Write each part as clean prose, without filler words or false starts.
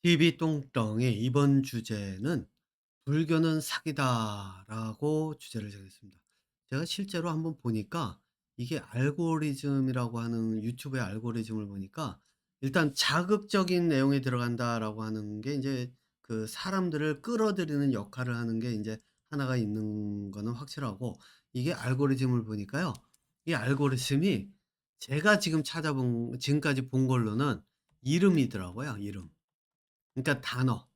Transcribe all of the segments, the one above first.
TV 똥덩이 이번 주제는 "불교는 사기다."라고 주제를 정했습니다. 제가 실제로 한번 보니까 이게 알고리즘이라고 하는 유튜브의 알고리즘을 보니까 일단 "자극적인 내용이 들어간다."라고 하는 게 인제 그 사람들을 끌어들이는 역할을 하는 게 인제 하나가 있는 거는 확실하고, 이게 알고리즘을 보니까요. 이 알고리즘이 제가 지금까지 본 걸로는 이름이더라고요, 이름. 그러니까 단어.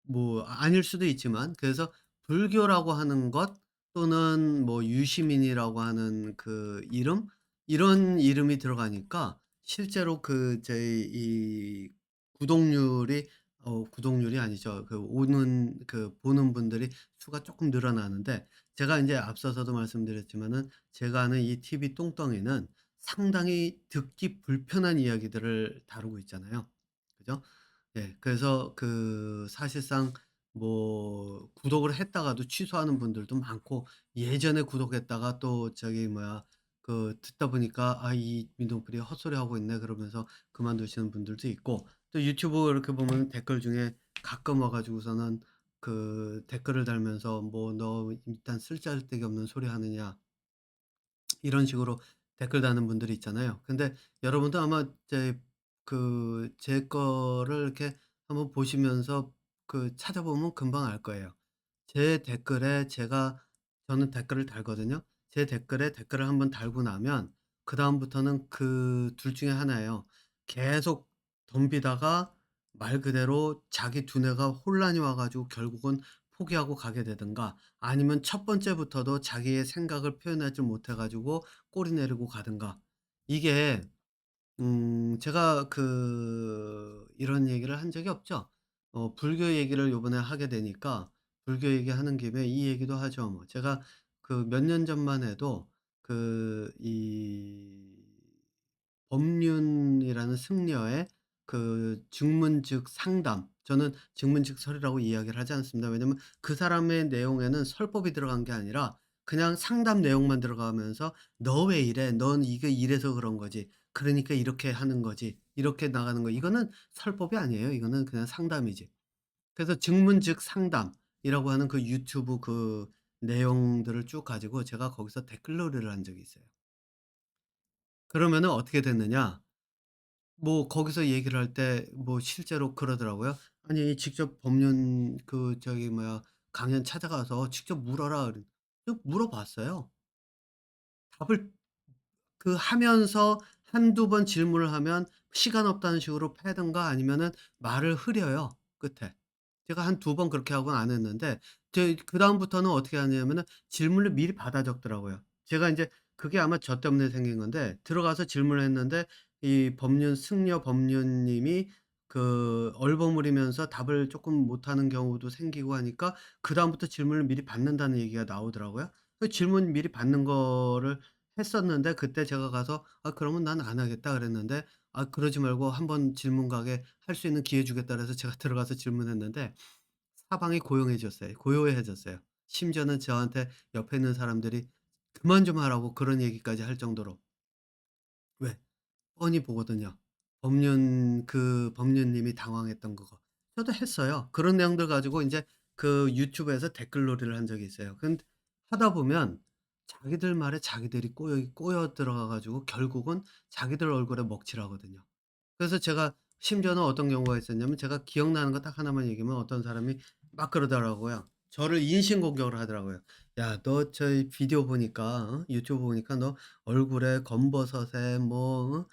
뭐 아닐 수도 있지만, 그래서 불교라고 하는 것 또는 뭐 유시민이라고 하는 그 이름, 이런 이름이 들어가니까 실제로 그 제 이 구독률이 구독률이 아니죠. 그 오는 그 보는 분들이 수가 쪼끔 늘어나는데, 제가 인제 앞서서도 말씀드렸지만은 제가 아는 이 TV 똥덩이는 상당히 듣기 불편한 이야기들을 다루고 있잖아요. 그죠? 네. 그래서 그 사실상 뭐 구독을 했다가도 취소하는 분들도 많고, 예전에 구독했다가 또 저기 뭐야 그 듣다 보니까 '아 이 민동필이 헛소리하고 있네.' 그러면서 그만두시는 분들도 있고, 또 유튜브 이렇게 보면 댓글 중에 가끔 와 가지고서는 그 댓글을 달면서 뭐 "너 일단 쓸데기 없는 소리 하느냐." 이런 식으로 댓글 다는 분들이 있잖아요. 근데 여러분도 아마 제 거를 이렇게 한번 보시면서 그 찾아보면 금방 알 거예요. 제 댓글에 저는 댓글을 달거든요. 제 댓글에 댓글을 한번 달고 나면 그다음부터는 그 둘 중에 하나예요. 계속 덤비다가 말 그대로 자기 두뇌가 혼란이 와 가지고 결국은 포기하고 가게 되든가, 아니면 첫 번째부터도 자기의 생각을 표현하지 못해 가지고 꼬리 내리고 가든가. 이게 제가 이런 얘기를 한 적이 없죠. 불교 얘기를 요번에 하게 되니까 불교 얘기하는 김에 이 얘기도 하죠 뭐. 제가 그 몇 년 전만 해도 이 법륜이라는 승려의 그 증문즉 상담, 저는 증문즉 설이라고 이야기를 하지 않습니다. 왜냐면 그 사람의 내용에는 설법이 들어간 게 아니라 그냥 상담 내용만 들어가면서 "너 왜 이래? 넌 이게 이래서 그런 거지. 그러니까 이렇게 하는 거지. 이렇게 나가는 거." 이거는 설법이 아니에요. 이거는 그냥 상담이지. 그래서 증문즉 상담이라고 하는 그 유튜브 그 내용들을 쭉 가지고 제가 거기서 댓글놀이를 한 적이 있어요. 그러면은 어떻게 됐느냐, 뭐 거기서 얘기를 할 때 뭐 실제로 그러더라고요. "아니 직접 법륜 그 저기 뭐야 강연 찾아가서 직접 물어라." 물어봤어요. 답을 하면서 한두 번 질문을 하면 시간 없다는 식으로 패든가 아니면은 말을 흐려요, 끝에. 제가 한 두 번 그렇게 하고는 안 했는데, 그다음부터는 어떻게 하냐면은 질문을 미리 받아 적더라고요. 제가 인제 그게 아마 저 때문에 생긴 건데, 들어가서 질문을 했는데 이 승려 법륜님이 얼버무리면서 답을 쪼끔 못하는 경우도 생기고 하니까 그다음부터 질문을 미리 받는다는 얘기가 나오더라고요. 그 질문 미리 받는 거를 했었는데, 그때 제가 가서 "아 그러면 난 안 하겠다." 그랬는데, "아 그러지 말고 한번 질문 가게 할 수 있는 기회 주겠다." 그래서 제가 들어가서 질문했는데 사방이 고요해졌어요. 심지어는 저한테 옆에 있는 사람들이 그만 좀 하라고 그런 얘기까지 할 정도로. 왜? 뻔히 보거든요. 법률님이 당황했던 그거. 저도 했어요. 그런 내용들 가지고 인제 그 유튜브에서 댓글놀이를 한 적이 있어요. 근데 하다 보면 자기들 말에 자기들이 꼬여 들어가 가지고 결국은 자기들 얼굴에 먹칠하거든요. 그래서 제가 심지어는 어떤 경우가 있었냐면, 제가 기억나는 거 딱 하나만 얘기하면 어떤 사람이 막 그러더라고요. 저를 인신공격을 하더라고요. "야 너 비디오 보니까 유튜브 보니까 너 얼굴에 검버섯에 뭐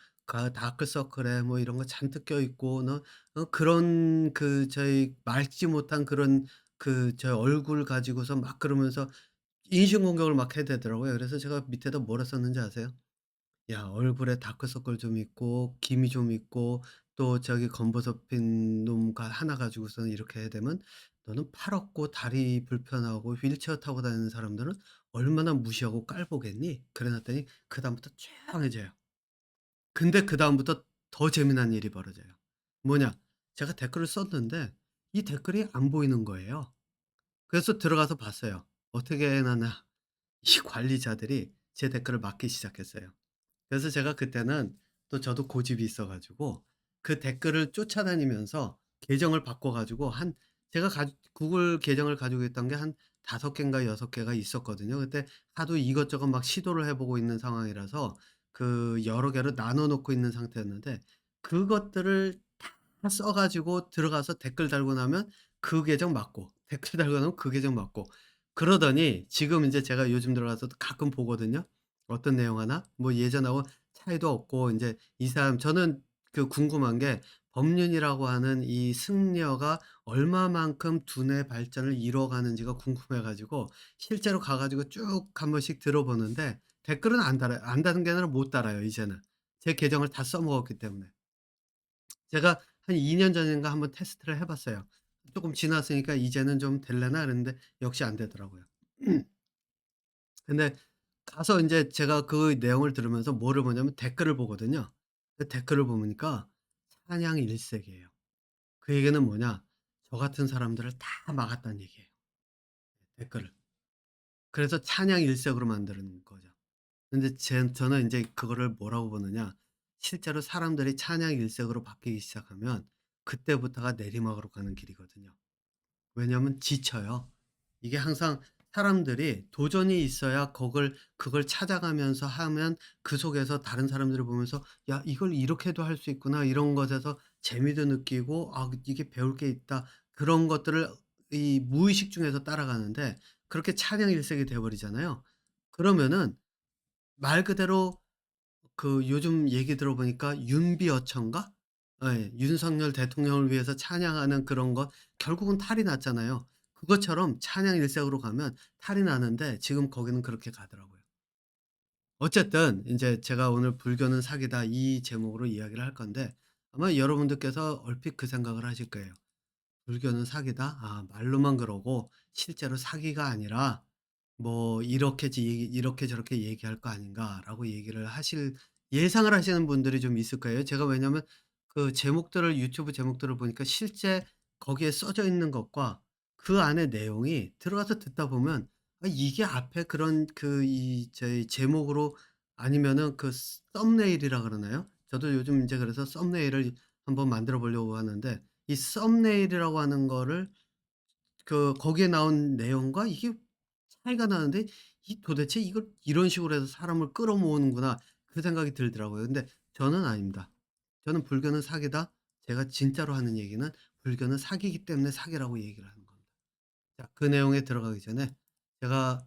다크서클에 뭐 이런 거 잔뜩 껴있고 너 그런 맑지 못한 그런 얼굴 가지고서" 막 그러면서 인신공격을 막 해대더라고요. 그래서 제가 밑에다 뭐라 썼는지 아세요? "야 얼굴에 다크서클 좀 있고 기미 좀 있고 또 저기 검버섯 핀 놈 하나 가지고서는 이렇게 되면 너는 팔 없고 다리 불편하고 휠체어 타고 다니는 사람들은 얼마나 무시하고 깔보겠니?" 그래 놨더니 그다음부터 조용해져요. 근데 그다음부터 더 재미난 일이 벌어져요. 뭐냐? 제가 댓글을 썼는데 이 댓글이 안 보이는 거예요. 그래서 들어가서 봤어요. 어떻게 해 놨나, 이 관리자들이 제 댓글을 막기 시작했어요. 그래서 제가 그때는 또 저도 고집이 있어 가지고 그 댓글을 쫓아다니면서 계정을 바꿔 가지고 한 제가 구글 계정을 가지고 있던 게 한 5 개인가 6 개가 있었거든요. 그때 하도 이것저것 막 시도를 해 보고 있는 상황이라서 그 여러 개로 나눠 놓고 있는 상태였는데, 그것들을 다 써 가지고 들어가서 댓글 달고 나면 그 계정 맞고, 댓글 달고 나면 그 계정 맞고, 그러더니 지금 인제 제가 요즘 들어가서도 가끔 보거든요. 어떤 내용 하나 뭐 예전하고 차이도 없고, 인제 이 사람 저는 그 궁금한 게 법륜이라고 하는 이 승려가 얼마만큼 두뇌 발전을 이뤄 가는지가 궁금해 가지고 실제로 가 가지고 쭉 한 번씩 들어보는데, 댓글은 안 달아요. 안 다는 게 아니라 못 달아요 이제는. 제 계정을 다 써먹었기 때문에. 제가 한 2년 전인가 한번 테스트를 해 봤어요. 쪼끔 지났으니까 '이제는 좀 될래나?' 그랬는데 역시 안 되더라고요. 근데 가서 인제 제가 그 내용을 들으면서 뭐를 보냐면 댓글을 보거든요. 그 댓글을 보니까 찬양 일색이에요. 그 얘기는 뭐냐? 저 같은 사람들을 다 막았다는 얘기예요, 댓글을. 그래서 찬양 일색으로 만드는 거죠. 근데 저는 인제 그거를 뭐라고 보느냐, 실제로 사람들이 찬양 일색으로 바뀌기 시작하면 그때부터가 내리막으로 가는 길이거든요. 왜냐하면 지쳐요. 이게 항상 사람들이 도전이 있어야 그걸 찾아가면서 하면 그 속에서 다른 사람들을 보면서 '야 이걸 이렇게도 할 수 있구나.' 이런 것에서 재미도 느끼고 '아 이게 배울 게 있다.' 그런 것들을 이 무의식 중에서 따라가는데, 그렇게 찬양일색이 돼 버리잖아요. 그러면은 말 그대로 그 요즘 얘기 들어보니까 윤비어천가? 예. 윤석열 대통령을 위해서 찬양하는 그런 것, 결국은 탈이 났잖아요. 그것처럼 찬양 일색으로 가면 탈이 나는데 지금 거기는 그렇게 가더라고요. 어쨌든 인제 제가 오늘 "불교는 사기다." 이 제목으로 이야기를 할 건데, 아마 여러분들께서 얼핏 그 생각을 하실 거예요. '불교는 사기다. 아 말로만 그러고 실제로 사기가 아니라 뭐 이렇게 저렇게 얘기할 거 아닌가.'라고 얘기를 하실 예상을 하시는 분들이 좀 있을 거예요. 제가 왜냐면 그 제목들을 유튜브 제목들을 보니까 실제 거기에 써져 있는 것과 그 안에 내용이 들어가서 듣다 보면 이게 앞에 그런 그 이 저희 제목으로 아니면은 그 썸네일이라 그러나요? 저도 요즘 인제 그래서 썸네일을 한번 만들어 보려고 하는데, 이 썸네일이라고 하는 거를 거기에 나온 내용과 이게 차이가 나는데 '이 도대체 이걸 이런 식으로 해서 사람을 끌어모으는구나.' 그 생각이 들더라고요. 근데 저는 아닙니다. 저는 '불교는 사기다.' 제가 진짜로 하는 얘기는 '불교는 사기이기 때문에 사기라고 얘기를 하는 겁니다.' 자, 그 내용에 들어가기 전에 제가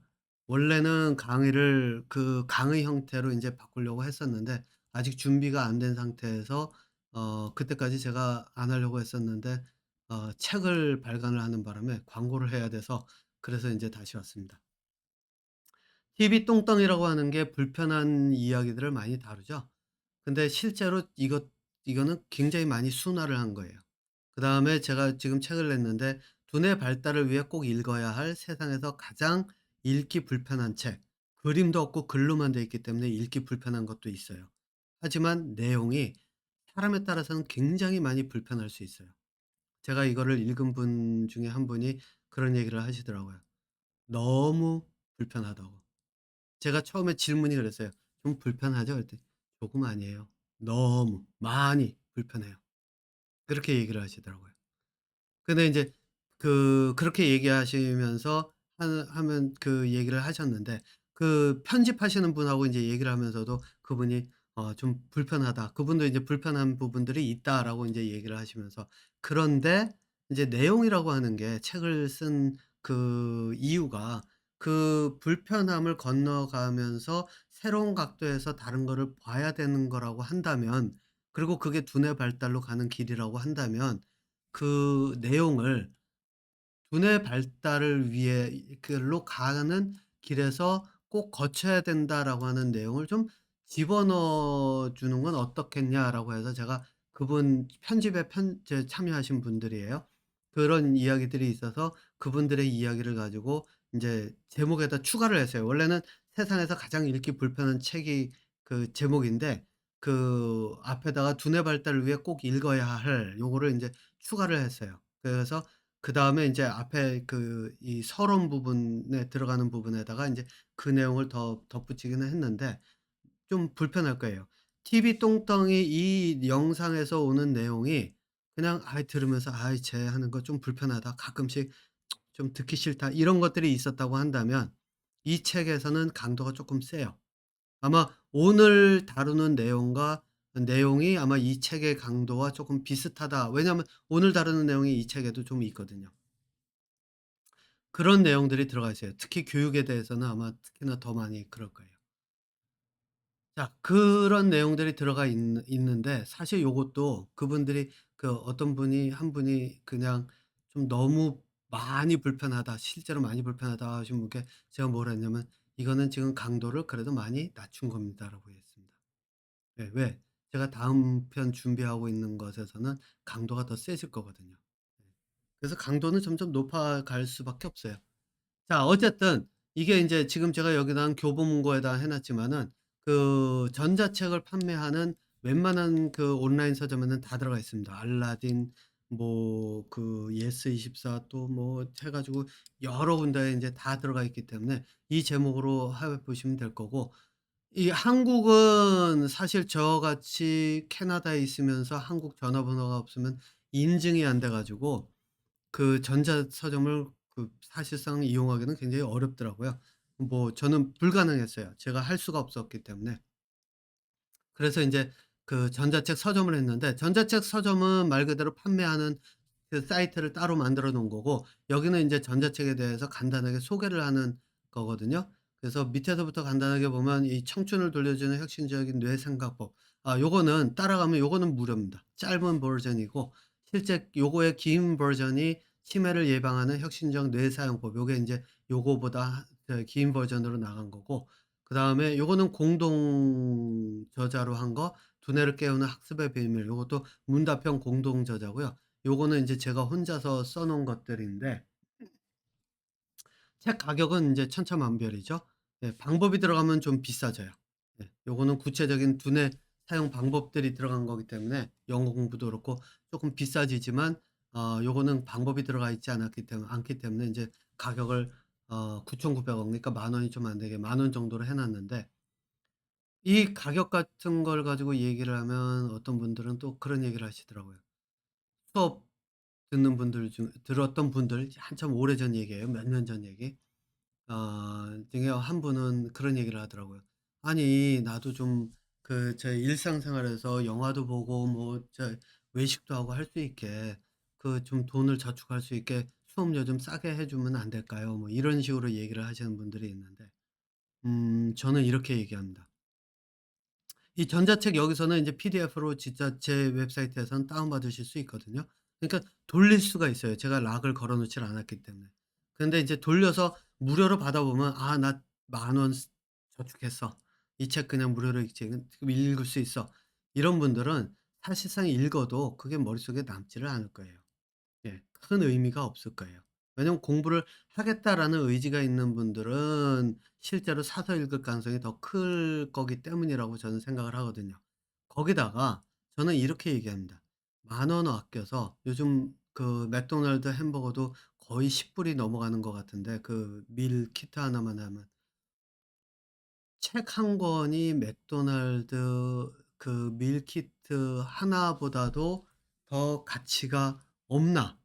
원래는 강의를 그 강의 형태로 인제 바꾸려고 했었는데 아직 준비가 안 된 상태에서 그때까지 제가 안 하려고 했었는데 책을 발간을 하는 바람에 광고를 해야 돼서, 그래서 인제 다시 왔습니다. TV 똥땅이라고 하는 게 불편한 이야기들을 많이 다루죠. 근데 실제로 이거는 굉장히 많이 순화를 한 거예요. 그다음에 제가 지금 책을 냈는데 두뇌 발달을 위해 꼭 읽어야 할 세상에서 가장 읽기 불편한 책. 그림도 없고 글로만 돼 있기 때문에 읽기 불편한 것도 있어요. 하지만 내용이 사람에 따라서는 굉장히 많이 불편할 수 있어요. 제가 이거를 읽은 분 중에 한 분이 그런 얘기를 하시더라고요. 너무 불편하다고. 제가 처음에 질문이 그랬어요. "좀 불편하죠?" 그랬더니 "조금 아니에요. 너무 많이 불편해요." 그렇게 얘기를 하시더라고요. 근데 인제 그렇게 얘기하시면서 하면 그 얘기를 하셨는데, 그 편집하시는 분하고 인제 얘기를 하면서도 그분이 좀 불편하다. 그분도 이제 "불편한 부분들이 있다."라고 인제 얘기를 하시면서, 그런데 이제 내용이라고 하는 게 책을 쓴 그 이유가 그 불편함을 건너가면서 새로운 각도에서 다른 거를 봐야 되는 거라고 한다면, 그리고 그게 두뇌 발달로 가는 길이라고 한다면 그 내용을 두뇌 발달을 위해 글로 가는 길에서 꼭 거쳐야 된다라고 하는 내용을 좀 집어넣어 주는 건 어떻겠냐라고 해서, 제가 그분 편집에 참여하신 분들이에요. 그런 이야기들이 있어서 그분들의 이야기를 가지고 인제 제목에다 추가를 했어요. 원래는 세상에서 가장 읽기 불편한 책이 그 제목인데, 그 앞에다가 두뇌 발달을 위해 꼭 읽어야 할 요거를 인제 추가를 했어요. 그래서 그다음에 인제 앞에 이 서론 부분에 들어가는 부분에다가 인제 그 내용을 더 덧붙이기는 했는데 좀 불편할 거예요. TV 똥덩이 이 영상에서 오는 내용이 그냥 들으면서 '아이 쟤 하는 거 좀 불편하다. 가끔씩 좀 듣기 싫다.' 이런 것들이 있었다고 한다면 이 책에서는 강도가 쪼끔 세요. 아마 오늘 다루는 내용이 아마 이 책의 강도와 쪼끔 비슷하다. 왜냐하면 오늘 다루는 내용이 이 책에도 좀 있거든요. 그런 내용들이 들어가 있어요. 특히 교육에 대해서는 아마 특히나 더 많이 그럴 거예요. 자, 그런 내용들이 들어가 있는데 사실 요것도 그분들이 어떤 분이 한 분이 그냥 좀 "너무 많이 불편하다. 실제로 많이 불편하다." 하신 분께 제가 뭐라 했냐면 "이거는 지금 강도를 그래도 많이 낮춘 겁니다."라고 했습니다. 네. 왜? 제가 다음 편 준비하고 있는 것에서는 강도가 더 세질 거거든요. 네. 그래서 강도는 점점 높아갈 수밖에 없어요. 자, 어쨌든 이게 인제 지금 제가 여기다 교보문고에다 해 놨지만은 전자책을 판매하는 웬만한 온라인 서점에는 다 들어가 있습니다. 알라딘 뭐 예스24 또 뭐 해 가지고 여러 군데에 인제 다 들어가 있기 때문에 이 제목으로 해 보시면 될 거고, 이 한국은 사실 저같이 캐나다에 있으면서 한국 전화번호가 없으면 인증이 안 돼 가지고 전자 서점을 사실상 이용하기는 굉장히 어렵더라고요. 뭐 저는 불가능했어요. 제가 할 수가 없었기 때문에. 그래서 인제 전자책 서점을 했는데, 전자책 서점은 말 그대로 판매하는 사이트를 따로 만들어 놓은 거고, 여기는 인제 전자책에 대해서 간단하게 소개를 하는 거거든요. 그래서 밑에서부터 간단하게 보면 이 청춘을 돌려주는 혁신적인 뇌생각법, 요거는 따라가면 요거는 무료입니다. 짧은 버전이고, 실제 요거의 긴 버전이 치매를 예방하는 혁신적 뇌사용법, 요게 인제 요거보다 긴 버전으로 나간 거고, 그다음에 요거는 공동 저자로 한 거, 두뇌를 깨우는 학습의 비밀, 요것도 문다평 공동 저자고요. 요거는 인제 제가 혼자서 써 놓은 것들인데 책 가격은 인제 천차만별이죠. 예, 방법이 들어가면 좀 비싸져요. 예. 요거는 구체적인 두뇌 사용 방법들이 들어간 거기 때문에 영어 공부도 그렇고 쪼끔 비싸지지만, 요거는 방법이 들어가 있지 않기 때문에 인제 가격을 9,900 원, 그러니까 만 원이 좀 안 되게 만 원 정도로 해 놨는데, 이 가격 같은 걸 가지고 얘기를 하면 어떤 분들은 또 그런 얘기를 하시더라고요. 수업 들었던 분들, 한참 오래전 얘기예요. 몇 년 전 얘기. 중에 한 분은 그런 얘기를 하더라고요. "아니 나도 좀 제 일상생활에서 영화도 보고 뭐 외식도 하고 할 수 있게 좀 돈을 저축할 수 있게 수업료 좀 싸게 해 주면 안 될까요?" 뭐 이런 식으로 얘기를 하시는 분들이 있는데, 저는 이렇게 얘기합니다. 이 전자책 여기서는 인제 PDF로 진짜 제 웹사이트에서는 다운받으실 수 있거든요. 그러니까 돌릴 수가 있어요, 제가 락을 걸어 놓질 않았기 때문에. 근데 이제 돌려서 무료로 받아보면 '아 나 만 원 저축했어. 이 책 그냥 무료로 지금 읽을 수 있어.' 이런 분들은 사실상 읽어도 그게 머릿속에 남지를 않을 거예요. 예. 큰 의미가 없을 거예요. 왜냐면 '공부를 하겠다.'라는 의지가 있는 분들은 실제로 사서 읽을 가능성이 더 클 거기 때문이라고 저는 생각을 하거든요. 거기다가 저는 이렇게 얘기합니다. 만 원 아껴서 요즘 맥도날드 햄버거도 거의 10 불이 넘어가는 것 같은데, 밀키트 하나만 하면 책 한 권이 맥도날드 밀키트 하나보다도 더 가치가 없나?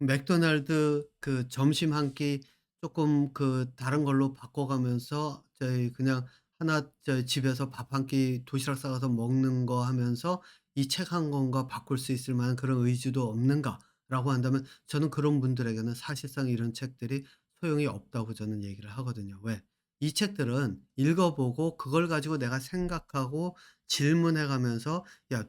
맥도날드 점심 한 끼 쪼끔 다른 걸로 바꿔가면서 저희 그냥 하나 저희 집에서 밥 한 끼 도시락 싸가서 먹는 거 하면서 '이 책 한 권과 바꿀 수 있을 만한 그런 의지도 없는가?'라고 한다면 저는 그런 분들에게는 사실상 이런 책들이 소용이 없다고 저는 얘기를 하거든요. 왜? 이 책들은 읽어 보고 그걸 가지고 내가 생각하고 질문해 가면서 '야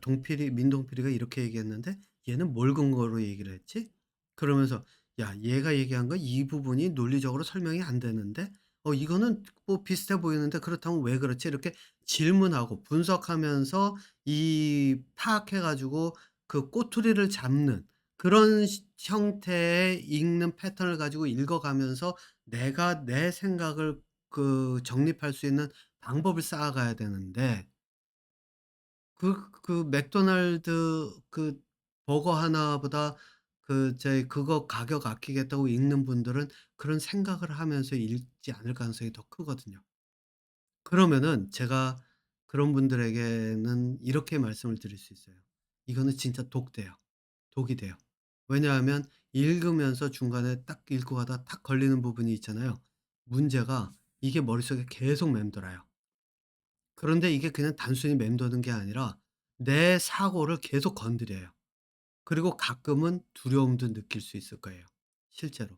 민동필이가 이렇게 얘기했는데 얘는 뭘 근거로 얘기를 했지?' 그러면서 '야 얘가 얘기한 거 이 부분이 논리적으로 설명이 안 되는데? 이거는 뭐 비슷해 보이는데 그렇다면 왜 그렇지?' 이렇게 질문하고 분석하면서 파악해 가지고 꼬투리를 잡는 그런 형태의 읽는 패턴을 가지고 읽어 가면서 내가 내 생각을 정립할 수 있는 방법을 쌓아 가야 되는데, 맥도날드 버거 하나보다 그거 가격 아끼겠다고 읽는 분들은 그런 생각을 하면서 읽지 않을 가능성이 더 크거든요. 그러면은 제가 그런 분들에게는 이렇게 말씀을 드릴 수 있어요. 이거는 진짜 독돼요. 독이 돼요. 왜냐하면 읽으면서 중간에 딱 읽고 가다가 탁 걸리는 부분이 있잖아요. 문제가 이게 머릿속에 계속 맴돌아요. 그런데 이게 그냥 단순히 맴도는 게 아니라 내 사고를 계속 건드려요. 그리고 가끔은 두려움도 느낄 수 있을 거예요, 실제로.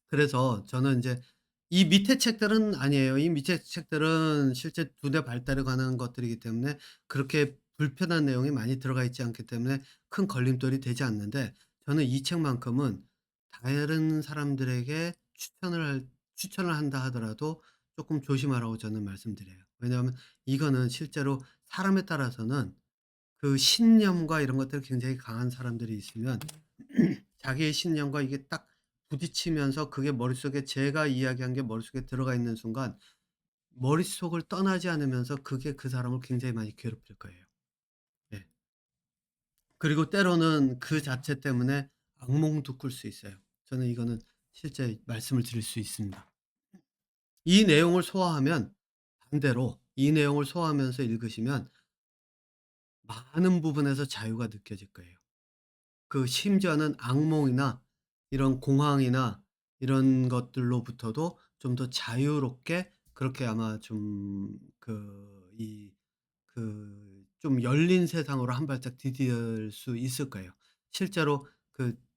그래서 저는 인제 이 밑에 책들은 아니에요. 이 밑에 책들은 실제 두뇌 발달에 관한 것들이기 때문에 그렇게 불편한 내용이 많이 들어가 있지 않기 때문에 큰 걸림돌이 되지 않는데, 저는 이 책만큼은 다른 사람들에게 추천을 한다 하더라도 쪼끔 조심하라고 저는 말씀드려요. 왜냐하면 이거는 실제로 사람에 따라서는 그 신념과 이런 것들이 굉장히 강한 사람들이 있으면 자기의 신념과 이게 딱 부딪히면서 그게 머릿속에 제가 이야기한 게 머릿속에 들어가 있는 순간 머릿속을 떠나지 않으면서 그게 그 사람을 굉장히 많이 괴롭힐 거예요. 예. 그리고 때로는 그 자체 때문에 악몽도 꿀 수 있어요. 저는 이거는 실제 말씀을 드릴 수 있습니다. 이 내용을 소화하면 반대로 이 내용을 소화하면서 읽으시면 많은 부분에서 자유가 느껴질 거예요. 그 심지어는 악몽이나 이런 공황이나 이런 것들로부터도 좀 더 자유롭게 그렇게 아마 좀 좀 열린 세상으로 한 발짝 디딜 수 있을 거예요. 실제로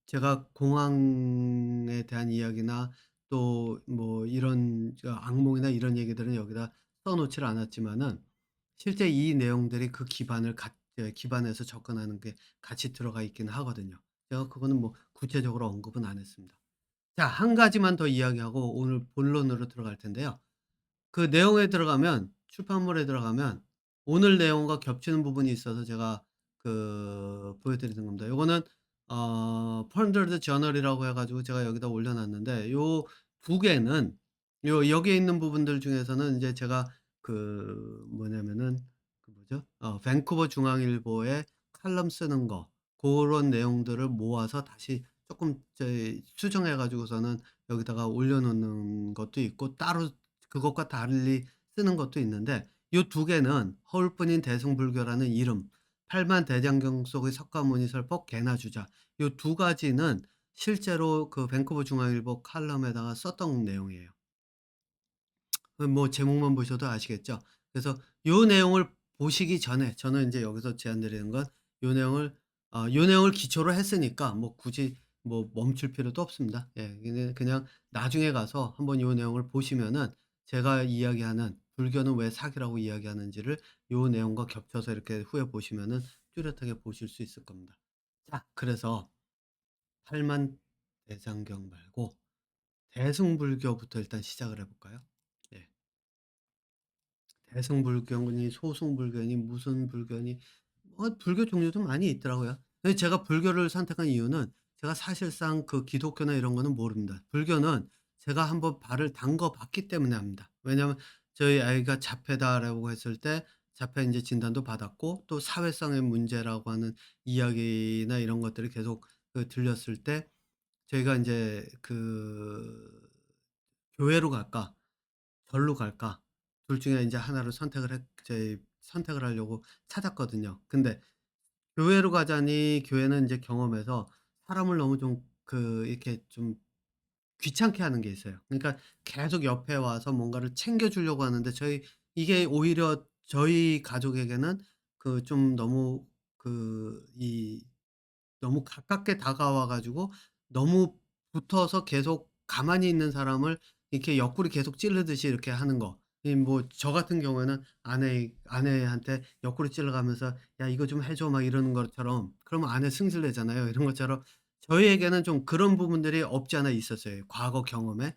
제가 공황에 대한 이야기나 또 뭐 이런 악몽이나 이런 얘기들은 여기다 써 놓지를 않았지만은 실제 이 내용들이 그 기반에서 접근하는 게 같이 들어가 있기는 하거든요. 제가 그거는 뭐 구체적으로 언급은 안 했습니다. 자, 한 가지만 더 이야기하고 오늘 본론으로 들어갈 텐데요. 그 내용에 들어가면 출판물에 들어가면 오늘 내용과 겹치는 부분이 있어서 제가 보여 드리는 겁니다. 요거는 펀더드 저널이라고 해 가지고 제가 여기다 올려 놨는데 요 두 개는 여기에 있는 부분들 중에서는 인제 제가 뭐냐면은 뭐죠? 밴쿠버 중앙일보에 칼럼 쓰는 거 고런 내용들을 모아서 다시 쪼끔 수정해 가지고서는 여기다가 올려 놓는 것도 있고, 따로 그것과 달리 쓰는 것도 있는데, 요 두 개는 허울뿐인 대승불교라는 이름, 팔만대장경 속의 석가모니 설법 개나 주자, 요 두 가지는 실제로 그 밴쿠버 중앙일보 칼럼에다가 썼던 내용이에요. 뭐 제목만 보셔도 아시겠죠. 그래서 요 내용을 보시기 전에 저는 인제 여기서 제안드리는 건 요 내용을 요 내용을 기초로 했으니까 뭐 굳이 뭐 멈출 필요도 없습니다. 예. 그냥 나중에 가서 한번 요 내용을 보시면은 제가 이야기하는 불교는 왜 사기라고 이야기하는지를 요 내용과 겹쳐서 이렇게 후에 보시면은 뚜렷하게 보실 수 있을 겁니다. 자, 그래서 팔만대장경 말고 대승불교부터 일단 시작을 해 볼까요? 예. 대승불교니 소승불교니 무슨 불교니 뭐 불교 종류도 많이 있더라고요. 근데 제가 불교를 선택한 이유는 제가 사실상 그 기독교나 이런 거는 모릅니다. 불교는 제가 한번 발을 담궈 봤기 때문에 압니다. 왜냐하면 저희 아이가 자폐다라고 했을 때 자폐 인제 진단도 받았고, 또 사회성의 문제라고 하는 이야기나 이런 것들이 계속 들렸을 때 저희가 인제 '교회로 갈까? 절로 갈까?' 둘 중에 인제 하나를 선택을 하려고 찾았거든요. 근데 교회로 가자니 교회는 인제 경험에서 사람을 너무 좀 이렇게 좀 귀찮게 하는 게 있어요. 그러니까 계속 옆에 와서 뭔가를 챙겨 주려고 하는데 이게 오히려 저희 가족에게는 좀 너무 이 너무 가깝게 다가와 가지고 너무 붙어서 계속 가만히 있는 사람을 이렇게 옆구리 계속 찌르듯이 이렇게 하는 거. 뭐 저 같은 경우에는 아내한테 옆구리 찔러 가면서 "야 이거 좀 해 줘." 막 이러는 것처럼, 그러면 아내 승질내잖아요. 이런 것처럼 저희에게는 좀 그런 부분들이 없지 않아 있었어요, 과거 경험에.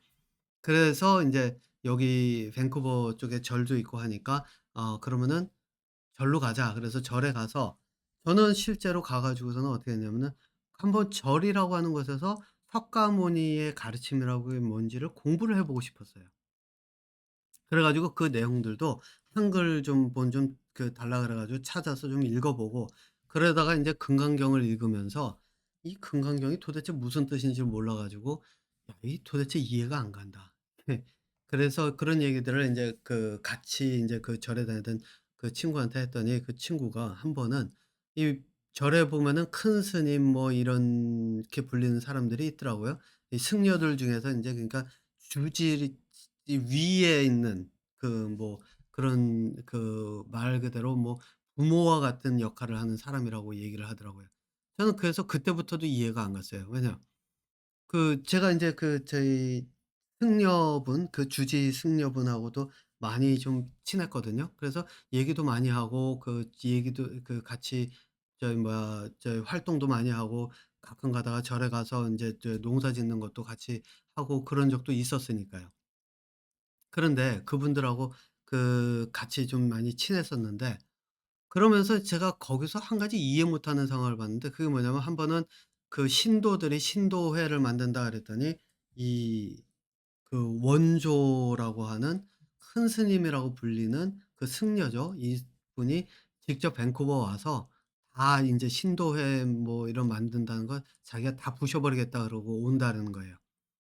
그래서 인제 여기 밴쿠버 쪽에 절도 있고 하니까 그러면은 "절로 가자." 그래서 절에 가서 저는 실제로 가 가지고서는 어떻게 했냐면은 한번 절이라고 하는 곳에서 석가모니의 가르침이라고 게 뭔지를 공부를 해 보고 싶었어요. 그래 가지고 그 내용들도 한글 좀 달라 그래 가지고 찾아서 좀 읽어 보고, 그러다가 인제 금강경을 읽으면서 이 금강경이 도대체 무슨 뜻인지를 몰라 가지고 '야 이 도대체 이해가 안 간다.' 그래서 그런 얘기들을 인제 같이 인제 그 절에 다니던 그 친구한테 했더니 그 친구가 한 번은 이 절에 보면은 큰 스님 뭐 이렇게 불리는 사람들이 있더라고요. 이 승려들 중에서 인제 그러니까 주지 이 위에 있는 그 뭐 그런 그 말 그대로 뭐 부모와 같은 역할을 하는 사람이라고 얘기를 하더라고요. 저는 그래서 그때부터도 이해가 안 갔어요. 왜냐 제가 인제 저희 승려분 그 주지 승려분하고도 많이 좀 친했거든요. 그래서 얘기도 많이 하고 얘기도 같이 저희 뭐야 저희 활동도 많이 하고 가끔 가다가 절에 가서 인제 농사 짓는 것도 같이 하고 그런 적도 있었으니까요. 그런데 그분들하고 같이 좀 많이 친했었는데 그러면서 제가 거기서 한 가지 이해 못하는 상황을 봤는데 그게 뭐냐면 한 번은 그 신도들이 신도회를 만든다 그랬더니 이 원조라고 하는 큰 스님이라고 불리는 그 승려죠. 이분이 직접 밴쿠버 와서 다 인제 신도회 뭐 이런 만든다는 걸 자기가 다 부셔 버리겠다 그러고 온다는 거예요.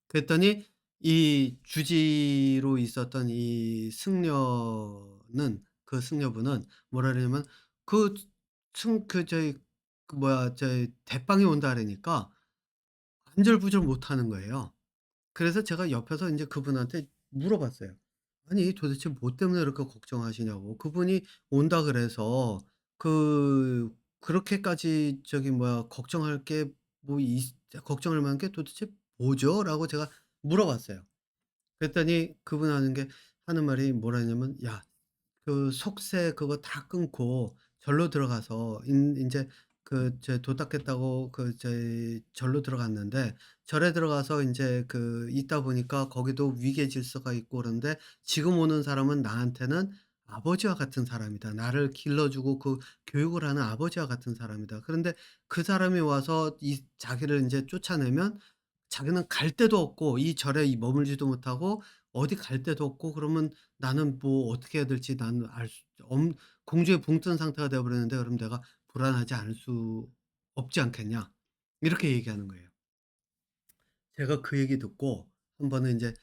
그랬더니 이 주지로 있었던 이 승려는 그 승려분은 뭐라 그러냐면 그 승 그 저희 저희 대빵이 온다 그러니까 안절부절 못하는 거예요. 그래서 제가 옆에서 인제 그분한테 물어봤어요. 아니 도대체 뭐 때문에 이렇게 걱정하시냐고. 그분이 온다 그래서 그렇게까지 걱정할 게 뭐 걱정할 만한 게 도대체 뭐죠?"라고 제가 물어봤어요. 그랬더니 그분 하는 말이 뭐라 했냐면 "야 속세 그거 다 끊고 절로 들어가서 인제 도닦겠다고 저희 절로 들어갔는데 절에 들어가서 인제 있다 보니까 거기도 위계 질서가 있고 그런데 지금 오는 사람은 나한테는 아버지와 같은 사람이다. 나를 길러 주고 교육을 하는 아버지와 같은 사람이다. 그런데 그 사람이 와서 이 자기를 인제 쫓아내면 자기는 갈 데도 없고 이 절에 머물지도 못하고 어디 갈 데도 없고 그러면 나는 뭐 어떻게 해야 될지 나는 알 수 엄 공중에 붕 뜬 상태가 되어 버렸는데 그럼 내가 불안하지 않을 수 없지 않겠냐." 이렇게 얘기하는 거예요. 제가 그 얘기 듣고 한 번은 인제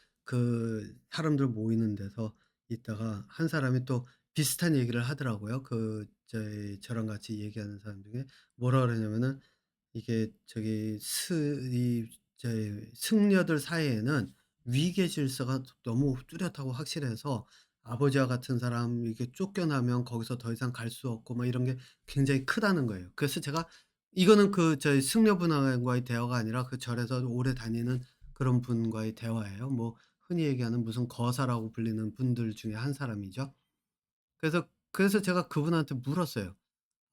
사람들 모이는 데서 있다가 한 사람이 또 비슷한 얘기를 하더라고요. 저랑 같이 얘기하는 사람 중에 뭐라 그러냐면은 이게 저희 승려들 사이에는 위계 질서가 너무 뚜렷하고 확실해서 아버지와 같은 사람 이게 쫓겨나면 거기서 더 이상 갈 수 없고 막 이런 게 굉장히 크다는 거예요. 그래서 제가 이거는 저희 승려분과의 대화가 아니라 그 절에서 오래 다니는 그런 분과의 대화예요. 뭐 흔히 얘기하는 무슨 거사라고 불리는 분들 중에 한 사람이죠. 그래서 제가 그분한테 물었어요.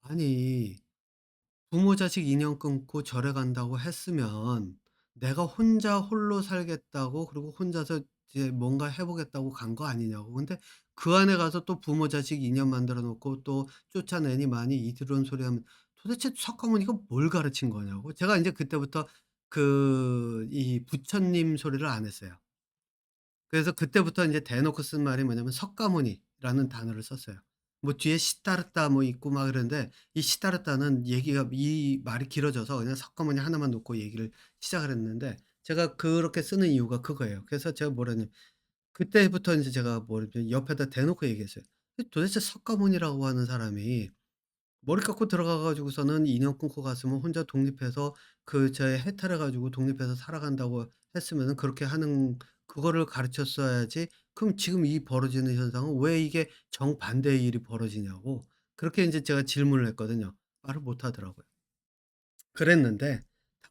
"아니 부모 자식 인연 끊고 절에 간다고 했으면 내가 혼자 홀로 살겠다고 그리고 혼자서 이제 뭔가 해 보겠다고 간 거 아니냐고. 근데 그 안에 가서 또 부모 자식 인연 만들어 놓고 또 쫓아내니 마니 이런 소리 하면 도대체 석가모니가 뭘 가르친 거냐고. 제가 인제 그때부터 이 부처님 소리를 안 했어요. 그래서 그때부터 인제 대놓고 쓴 말이 뭐냐면 석가모니라는 단어를 썼어요. 뭐 뒤에 시다르타 뭐 있고 막 그러는데 이 시다르타는 얘기가 이 말이 길어져서 그냥 석가모니 하나만 놓고 얘기를 시작을 했는데 제가 그렇게 쓰는 이유가 그거예요. 그래서 제가 뭐라 했냐면 그때부터 인제 제가 옆에다 대놓고 얘기했어요. 도대체 석가모니라고 하는 사람이 머리 깎고 들어가 가지고서는 인연 끊고 갔으면 혼자 독립해서 저의 해탈해 가지고 독립해서 살아간다고 했으면은 그렇게 하는 그거를 가르쳤어야지 그럼 지금 이 벌어지는 현상은 왜 이게 정반대의 일이 벌어지냐고 그렇게 인제 제가 질문을 했거든요. 말을 못 하더라고요. 그랬는데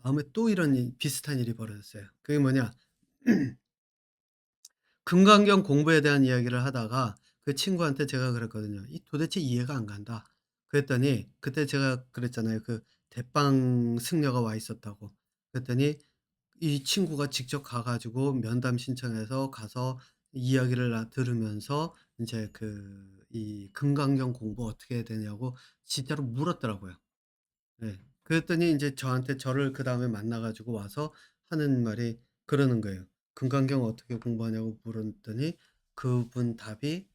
다음에 또 이런 비슷한 일이 벌어졌어요. 그게 뭐냐 금강경 공부에 대한 이야기를 하다가 그 친구한테 제가 그랬거든요. "이 도대체 이해가 안 간다." 그랬더니 그때 제가 그랬잖아요. 대빵 승려가 와 있었다고. 그랬더니 이 친구가 직접 가 가지고 면담 신청해서 가서 이야기를 들으면서 인제 이 금강경 공부 어떻게 해야 되냐고 진짜로 물었더라고요. 네. 그랬더니 인제 저를 그다음에 만나 가지고 와서 하는 말이 그러는 거예요. "금강경 어떻게 공부하냐."고 물었더니 그분 답이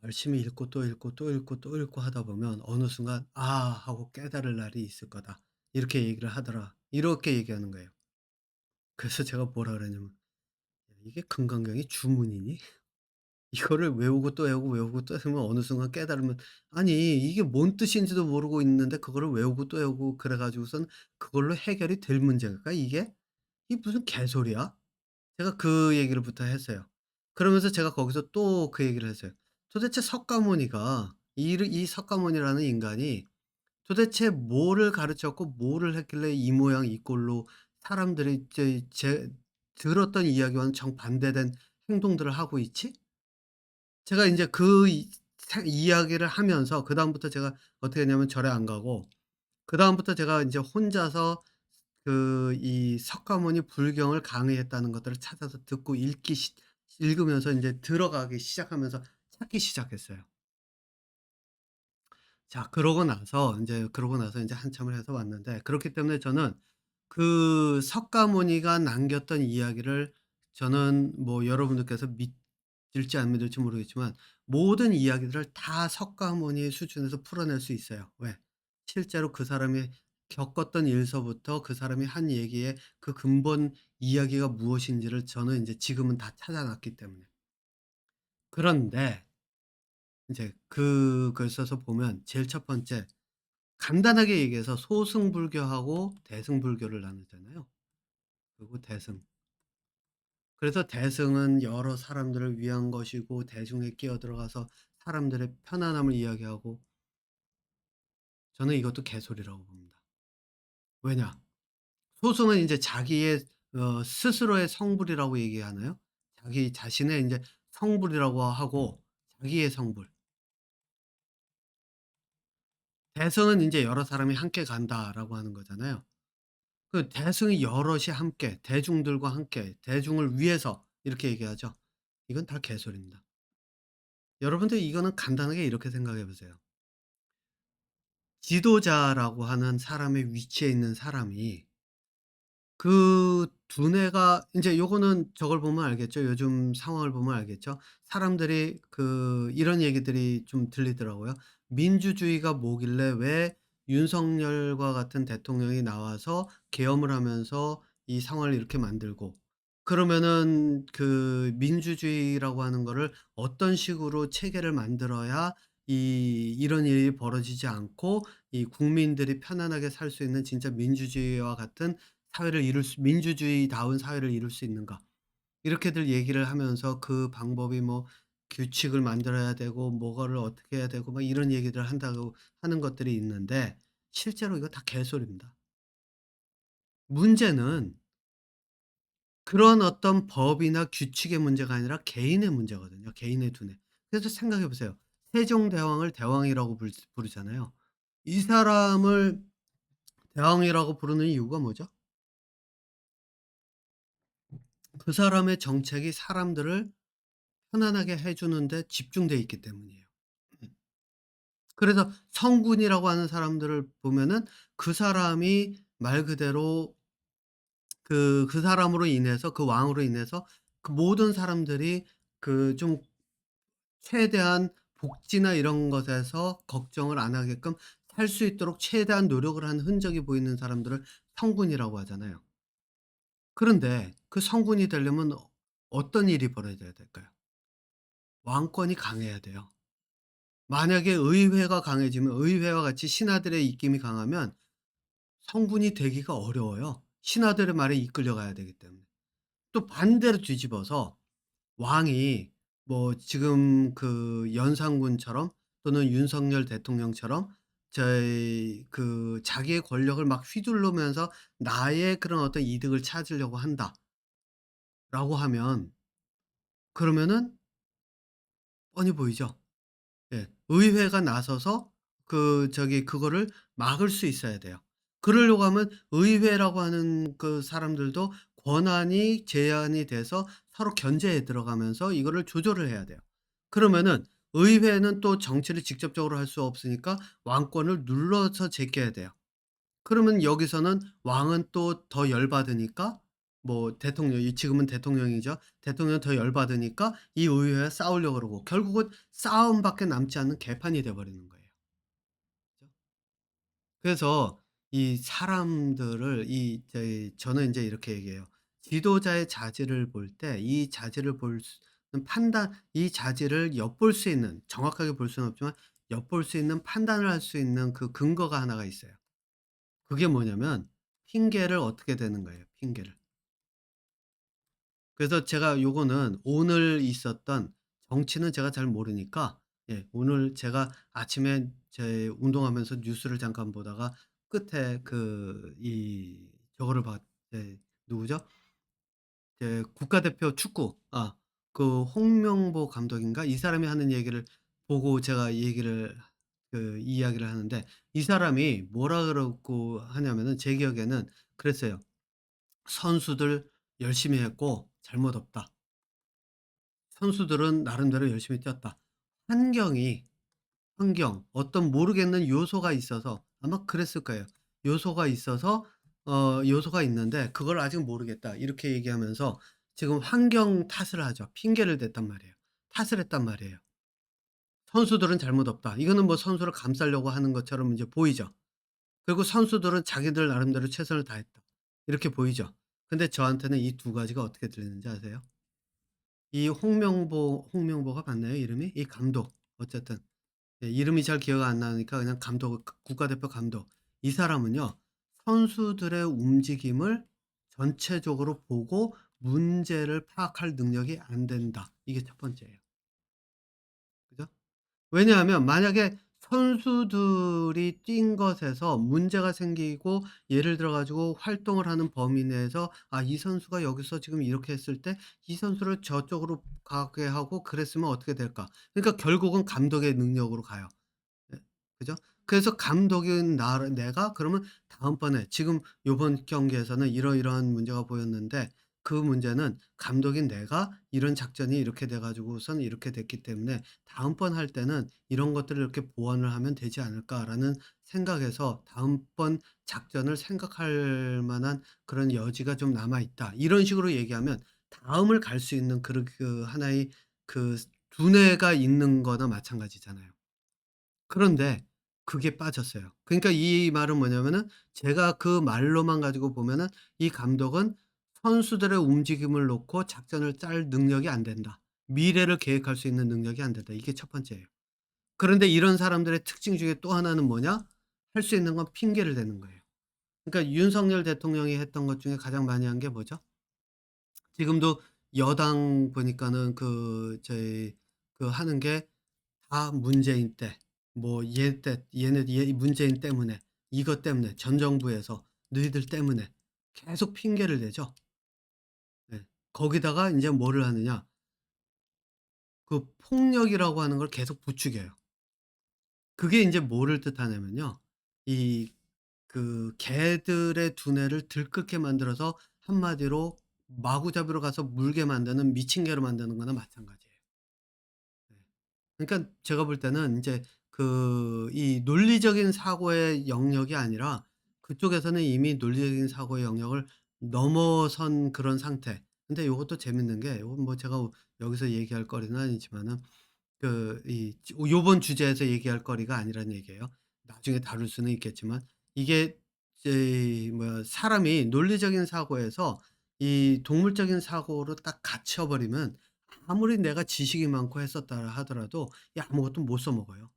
"열심히 읽고 또 읽고 또 읽고 또 읽고 하다 보면 어느 순간 '아.' 하고 깨달을 날이 있을 거다." 이렇게 얘기를 하더라. 이렇게 얘기하는 거예요. 그래서 제가 뭐라 그랬냐면 "야 이게 금강경이 주문이니?" 이거를 외우고 또 외우고 외우고 또 외우면 어느 순간 깨달으면 아니 이게 뭔 뜻인지도 모르고 있는데 그거를 외우고 또 외우고 그래 가지고선 그걸로 해결이 될 문제일까 이게? 이게 무슨 개소리야? 제가 그 얘기를부터 했어요. 그러면서 제가 거기서 또 그 얘기를 했어요. 도대체 석가모니가 이 석가모니라는 인간이 도대체 뭐를 가르쳤고 뭐를 했길래 이 모양 이 꼴로 사람들이 제 들었던 이야기와는 정반대된 행동들을 하고 있지? 제가 인제 그 이야기를 하면서 그다음부터 제가 어떻게 했냐면 절에 안 가고 그다음부터 제가 인제 혼자서 그 이 석가모니 불경을 강의했다는 것들을 찾아서 듣고 읽으면서 인제 들어가기 시작하면서 찾기 시작했어요. 자 그러고 나서 인제 한참을 해서 왔는데 그렇기 때문에 저는 그 석가모니가 남겼던 이야기를 저는 뭐 여러분들께서 믿을지 안 믿을지 모르겠지만 모든 이야기들을 다 석가모니 수준에서 풀어낼 수 있어요. 왜? 실제로 그 사람이 겪었던 일서부터 그 사람이 한 얘기의 그 근본 이야기가 무엇인지를 저는 인제 지금은 다 찾아 놨기 때문에. 그런데 인제 그걸 써서 보면 제일 첫 번째 간단하게 얘기해서 소승불교하고 대승불교를 나누잖아요. 그리고 대승. 그래서 대승은 여러 사람들을 위한 것이고 대중에 끼어들어가서 사람들의 편안함을 이야기하고 저는 이것도 개소리라고 봅니다. 왜냐? 소승은 인제 자기의 스스로의 성불이라고 얘기하나요? 자기 자신의 인제 성불이라고 하고 자기의 성불. 대승은 인제 여러 사람이 함께 간다라고 하는 거잖아요. 그 대승이 여럿이 함께 대중들과 함께 대중을 위해서 이렇게 얘기하죠. 이건 다 개소리입니다. 여러분들 이거는 간단하게 이렇게 생각해 보세요. 지도자라고 하는 사람의 위치에 있는 사람이 그 두뇌가 인제 요거는 저걸 보면 알겠죠. 요즘 상황을 보면 알겠죠. 사람들이 이런 얘기들이 좀 들리더라고요. "민주주의가 뭐길래 왜 윤석열과 같은 대통령이 나와서 계엄을 하면서 이 상황을 이렇게 만들고 그러면은 그 민주주의라고 하는 거를 어떤 식으로 체계를 만들어야 이런 일이 벌어지지 않고 이 국민들이 편안하게 살 수 있는 진짜 민주주의와 같은 사회를 이룰 수 민주주의다운 사회를 이룰 수 있는가. 이렇게들 얘기를 하면서 그 방법이 뭐 규칙을 만들어야 되고 뭐거를 어떻게 해야 되고 막 이런 얘기들 한다고 하는 것들이 있는데 실제로 이거 다 개소리입니다. 문제는 그런 어떤 법이나 규칙의 문제가 아니라 개인의 문제거든요, 개인의 두뇌. 그래서 생각해 보세요. 세종대왕을 대왕이라고 부르잖아요. 이 사람을 대왕이라고 부르는 이유가 뭐죠? 그 사람의 정책이 사람들을 편안하게 해 주는 데 집중돼 있기 때문이에요. 음. 그래서 성군이라고 하는 사람들을 보면은 그 사람이 말 그대로 그 사람으로 인해서 그 왕으로 인해서 그 모든 사람들이 좀 최대한 복지나 이런 것에서 걱정을 안 하게끔 살 수 있도록 최대한 노력을 한 흔적이 보이는 사람들을 성군이라고 하잖아요. 그런데 그 성군이 되려면 어떤 일이 벌어져야 될까요? 왕권이 강해야 돼요. 만약에 의회가 강해지면 의회와 같이 신하들의 입김이 강하면 성군이 되기가 어려워요. 신하들의 말에 이끌려 가야 되기 때문에. 또 반대로 뒤집어서 왕이 뭐 지금 그 연산군처럼 또는 윤석열 대통령처럼 저희 자기의 권력을 막 휘두르면서 나의 그런 어떤 이득을 찾으려고 한다라고 하면 그러면은 뻔히 보이죠. 예. 의회가 나서서 그거를 막을 수 있어야 돼요. 그러려고 하면 의회라고 하는 그 사람들도 권한이 제한이 돼서 서로 견제에 들어가면서 이거를 조절을 해야 돼요. 그러면은 의회는 또 정치를 직접적으로 할 수 없으니까 왕권을 눌러서 제껴야 돼요. 그러면 여기서는 왕은 또 더 열받으니까 뭐 대통령이 지금은 대통령이죠. 대통령은 더 열받으니까 이 의회와 싸우려고 그러고 결국은 싸움밖에 남지 않는 개판이 돼 버리는 거예요. 그죠? 그래서 이 사람들을 저는 인제 이렇게 얘기해요. 지도자의 자질을 볼 때 이 자질을 판단 이 자질을 엿볼 수 있는, 정확하게 볼 수는 없지만 엿볼 수 있는, 판단을 할 수 있는 그 근거가 하나가 있어요. 그게 뭐냐면 핑계를 어떻게 대는 거예요, 핑계를. 그래서 제가 요거는 오늘 있었던, 정치는 제가 잘 모르니까, 오늘 제가 아침에 제 운동하면서 뉴스를 잠깐 보다가 끝에 저거를 봤 누구죠? 국가대표 축구, 홍명보 감독인가? 이 사람이 하는 얘기를 보고 제가 이야기를 하는데, 이 사람이 뭐라 그러고 하냐면은 제 기억에는 그랬어요. "선수들 열심히 했고 잘못 없다. 선수들은 나름대로 열심히 뛰었다. 환경이 어떤 모르겠는 요소가 있어서" 아마 그랬을 거예요. "요소가 있는데 그걸 아직 모르겠다." 이렇게 얘기하면서 지금 환경 탓을 하죠. 핑계를 댔단 말이에요. 탓을 했단 말이에요. "선수들은 잘못 없다." 이거는 뭐 선수를 감싸려고 하는 것처럼 이제 보이죠. 그리고 "선수들은 자기들 나름대로 최선을 다했다." 이렇게 보이죠. 근데 저한테는 이 두 가지가 어떻게 들리는지 아세요? 이 홍명보가 맞나요, 이름이? 이 감독, 어쨌든 이름이 잘 기억 안 나니까 그냥 감독, 국가대표 감독. 이 사람은요, 선수들의 움직임을 전체적으로 보고 문제를 파악할 능력이 안 된다. 이게 첫 번째예요. 그죠? 왜냐하면 만약에 선수들이 뛴 것에서 문제가 생기고, 예를 들어 가지고 활동을 하는 범위 내에서 '아 이 선수가 여기서 지금 이렇게 했을 때 이 선수를 저쪽으로 가게 하고 그랬으면 어떻게 될까?' 그러니까 결국은 감독의 능력으로 가요. 예. 그죠? 그래서 감독인 내가 그러면 다음번에, 지금 요번 경기에서는 이러이러한 문제가 보였는데 그 문제는 감독인 내가 이런 작전이 이렇게 돼 가지고선 이렇게 됐기 때문에 '다음번 할 때는 이런 것들을 이렇게 보완을 하면 되지 않을까.'라는 생각에서 다음번 작전을 생각할 만한 그런 여지가 좀 남아 있다. 이런 식으로 얘기하면 다음을 갈 수 있는 그 하나의 그 두뇌가 있는 거나 마찬가지잖아요. 그런데 그게 빠졌어요. 그러니까 이 말은 뭐냐면은, 제가 그 말로만 가지고 보면은 이 감독은 선수들의 움직임을 놓고 작전을 짤 능력이 안 된다. 미래를 계획할 수 있는 능력이 안 된다. 이게 첫 번째예요. 그런데 이런 사람들의 특징 중에 또 하나는 뭐냐? 할 수 있는 건 핑계를 대는 거예요. 그러니까 윤석열 대통령이 했던 것 중에 가장 많이 한 게 뭐죠? 지금도 여당 보니까는 저희 하는 게 다 문재인 때, 뭐 얘 문재인 때문에, 이것 때문에, 전 정부에서 너희들 때문에 계속 핑계를 대죠. 네. 거기다가 인제 뭐를 하느냐, 폭력이라고 하는 걸 계속 부추겨요. 그게 인제 뭐를 뜻하냐면요, 이 개들의 두뇌를 들끓게 만들어서 한마디로 마구잡이로 가서 물게 만드는, 미친 개로 만드는 거나 마찬가지예요. 네. 그러니까 제가 볼 때는 인제 이 논리적인 사고의 영역이 아니라 그쪽에서는 이미 논리적인 사고의 영역을 넘어선 그런 상태. 근데 요것도 재밌는 게, 요건 뭐 제가 여기서 얘기할 거리는 아니지만은 요번 주제에서 얘기할 거리가 아니란 얘기예요. 나중에 다룰 수는 있겠지만, 이게 이제 사람이 논리적인 사고에서 이 동물적인 사고로 딱 갇혀 버리면 아무리 내가 지식이 많고 했었다 하더라도 아무것도 못 써먹어요.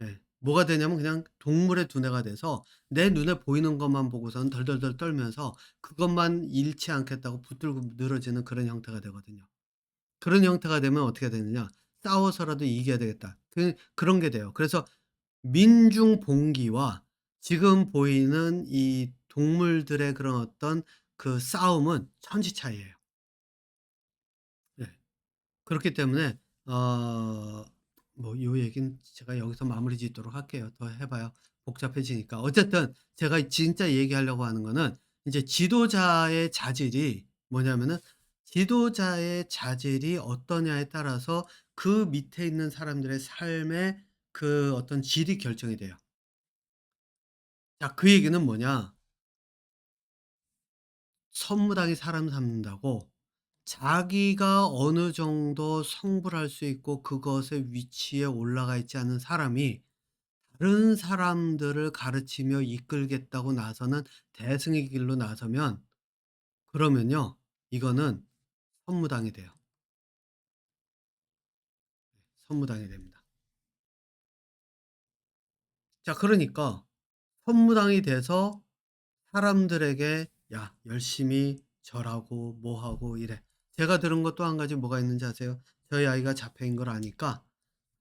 예. 뭐가 되냐면 그냥 동물의 두뇌가 돼서 내 눈에 보이는 것만 보고서는 덜덜덜 떨면서 그것만 잃지 않겠다고 붙들고 늘어지는 그런 형태가 되거든요. 그런 형태가 되면 어떻게 되느냐. '싸워서라도 이겨야 되겠다.' 그런 게 돼요. 그래서 민중봉기와 지금 보이는 이 동물들의 그런 어떤 싸움은 천지 차이예요. 네. 그렇기 때문에 요 얘기는 제가 여기서 마무리 짓도록 할게요. 더 해 봐야 복잡해지니까. 어쨌든 제가 진짜 얘기하려고 하는 거는, 이제 지도자의 자질이 뭐냐면은, 지도자의 자질이 어떠냐에 따라서 그 밑에 있는 사람들의 삶의 어떤 질이 결정이 돼요. 자, 그 얘기는 뭐냐? 선무당이 사람 잡는다고 자기가 어느 정도 성불할 수 있고 그것의 위치에 올라가 있지 않은 사람이 다른 사람들을 가르치며 이끌겠다고 나서는, 대승의 길로 나서면, 그러면요, 이거는 선무당이 돼요. 선무당이 됩니다. 자 그러니까 선무당이 돼서 사람들에게 "야 열심히 절하고 뭐 하고 이래." 제가 들은 것 또 한 가지 뭐가 있는지 아세요? 저희 아이가 자폐인 걸 아니까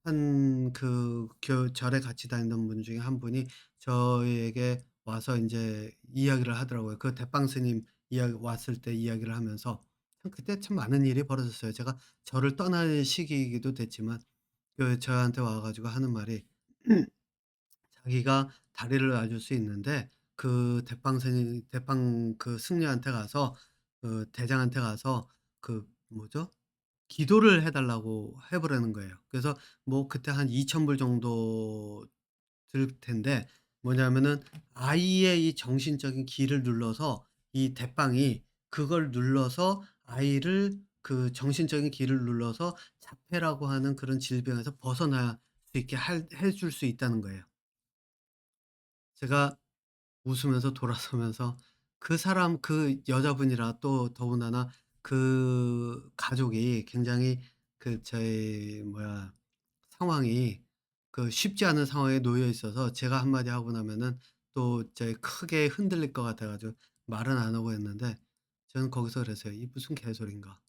한 그 절에 같이 다니던 분 중에 한 분이 저희에게 와서 인제 이야기를 하더라고요. 그 대빵 스님 이야기 왔을 때 이야기를 하면서 참 그때 참 많은 일이 벌어졌어요. 제가 절을 떠날 시기이기도 됐지만 저한테 와 가지고 하는 말이 자기가 다리를 놔줄 수 있는데 그 대빵 스님 대빵 그 승려한테 가서 그 대장한테 가서 그 뭐죠? 기도를 해 달라고 해 보라는 거예요. 그래서 뭐 그때 한 2,000불 정도 들 텐데 뭐냐면은 아이의 이 정신적인 기를 눌러서 이 대빵이 그걸 눌러서 아이를 그 정신적인 기를 눌러서 자폐라고 하는 그런 질병에서 벗어날 수 있게 할 해줄 수 있다는 거예요. 제가 웃으면서 돌아서면서 그 사람 그 여자분이라 또 더군다나 그 가족이 굉장히 그 저희 뭐야 상황이 그 쉽지 않은 상황에 놓여 있어서 제가 한마디 하고 나면은 또 저희 크게 흔들릴 것 같아 가지고 말은 안 하고 했는데 저는 거기서 그랬어요. "이 무슨 개소리인가."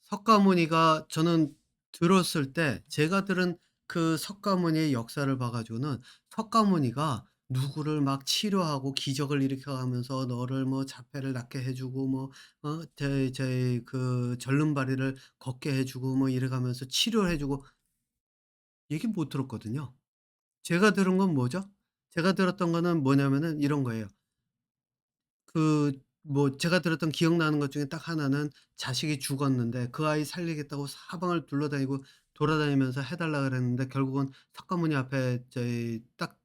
석가모니가 저는 들었을 때 제가 들은 그 석가모니의 역사를 봐 가지고는 석가모니가 누구를 막 치료하고 기적을 일으켜 가면서 너를 뭐 자폐를 낫게 해 주고 뭐 제 그 절름발이를 걷게 해 주고 뭐 이래 가면서 치료를 해 주고 얘기 못 들었거든요. 제가 들은 건 뭐죠? 제가 들었던 거는 뭐냐면은 이런 거예요. 그 뭐 제가 들었던 기억나는 것 중에 딱 하나는 자식이 죽었는데 그 아이 살리겠다고 사방을 둘러다니고 돌아다니면서 해 달라 그랬는데 결국은 석가모니 앞에 저희 딱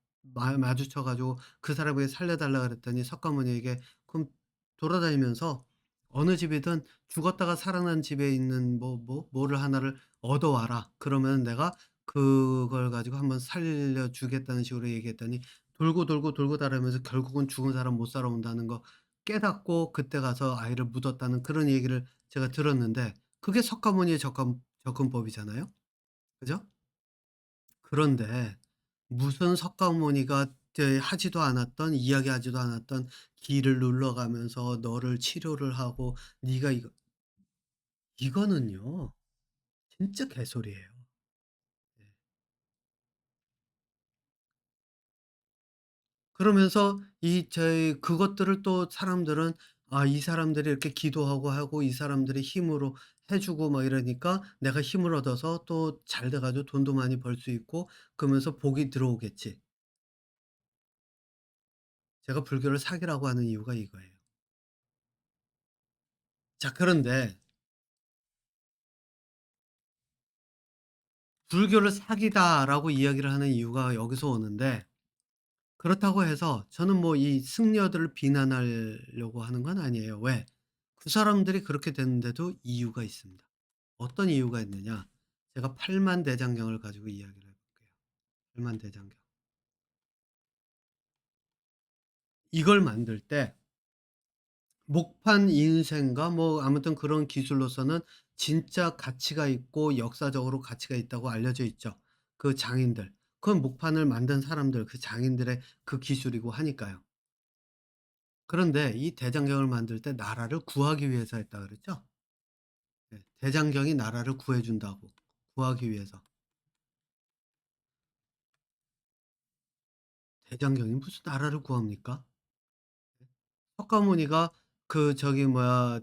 마주쳐 가지고 그 사람에게 살려 달라 그랬더니 석가모니에게 "그럼 돌아다니면서 어느 집이든 죽었다가 살아난 집에 있는 뭐를 하나를 얻어 와라. 그러면 내가 그걸 가지고 한번 살려 주겠다."는 식으로 얘기했더니 돌고 돌고 돌고 다니면서 결국은 죽은 사람 못 살아온다는 거 깨닫고 그때 가서 아이를 묻었다는 그런 얘기를 제가 들었는데 그게 석가모니의 접근법이잖아요. 그죠? 그런데 무슨 석가모니가 하지도 않았던 이야기하지도 않았던 기를 눌러가면서 너를 치료를 하고 네가 이거는요 진짜 개소리예요. 네. 그러면서 이 저희 그것들을 또 사람들은 '아 이 사람들이 이렇게 기도하고 하고 이 사람들이 힘으로 해 주고 막 이러니까 내가 힘을 얻어서 또 잘 돼 가지고 돈도 많이 벌 수 있고 그러면서 복이 들어오겠지.' 제가 불교를 사기라고 하는 이유가 이거예요. 자 그런데 "불교를 사기다."라고 이야기를 하는 이유가 여기서 오는데 그렇다고 해서 저는 뭐 이 승려들을 비난하려고 하는 건 아니에요. 왜? 그 사람들이 그렇게 됐는데도 이유가 있습니다. 어떤 이유가 있느냐? 제가 팔만대장경을 가지고 이야기를 해 볼게요. 팔만대장경. 이걸 만들 때 목판 인쇄인가 뭐 아무튼 그런 기술로서는 진짜 가치가 있고 역사적으로 가치가 있다고 알려져 있죠. 그 장인들. 그건 목판을 만든 사람들 그 장인들의 그 기술이고 하니까요. 그런데 이 대장경을 만들 때 나라를 구하기 위해서 했다 그랬죠? 네. 대장경이 나라를 구해 준다고. 구하기 위해서. 대장경이 무슨 나라를 구합니까? 석가모니가 그 저기 뭐야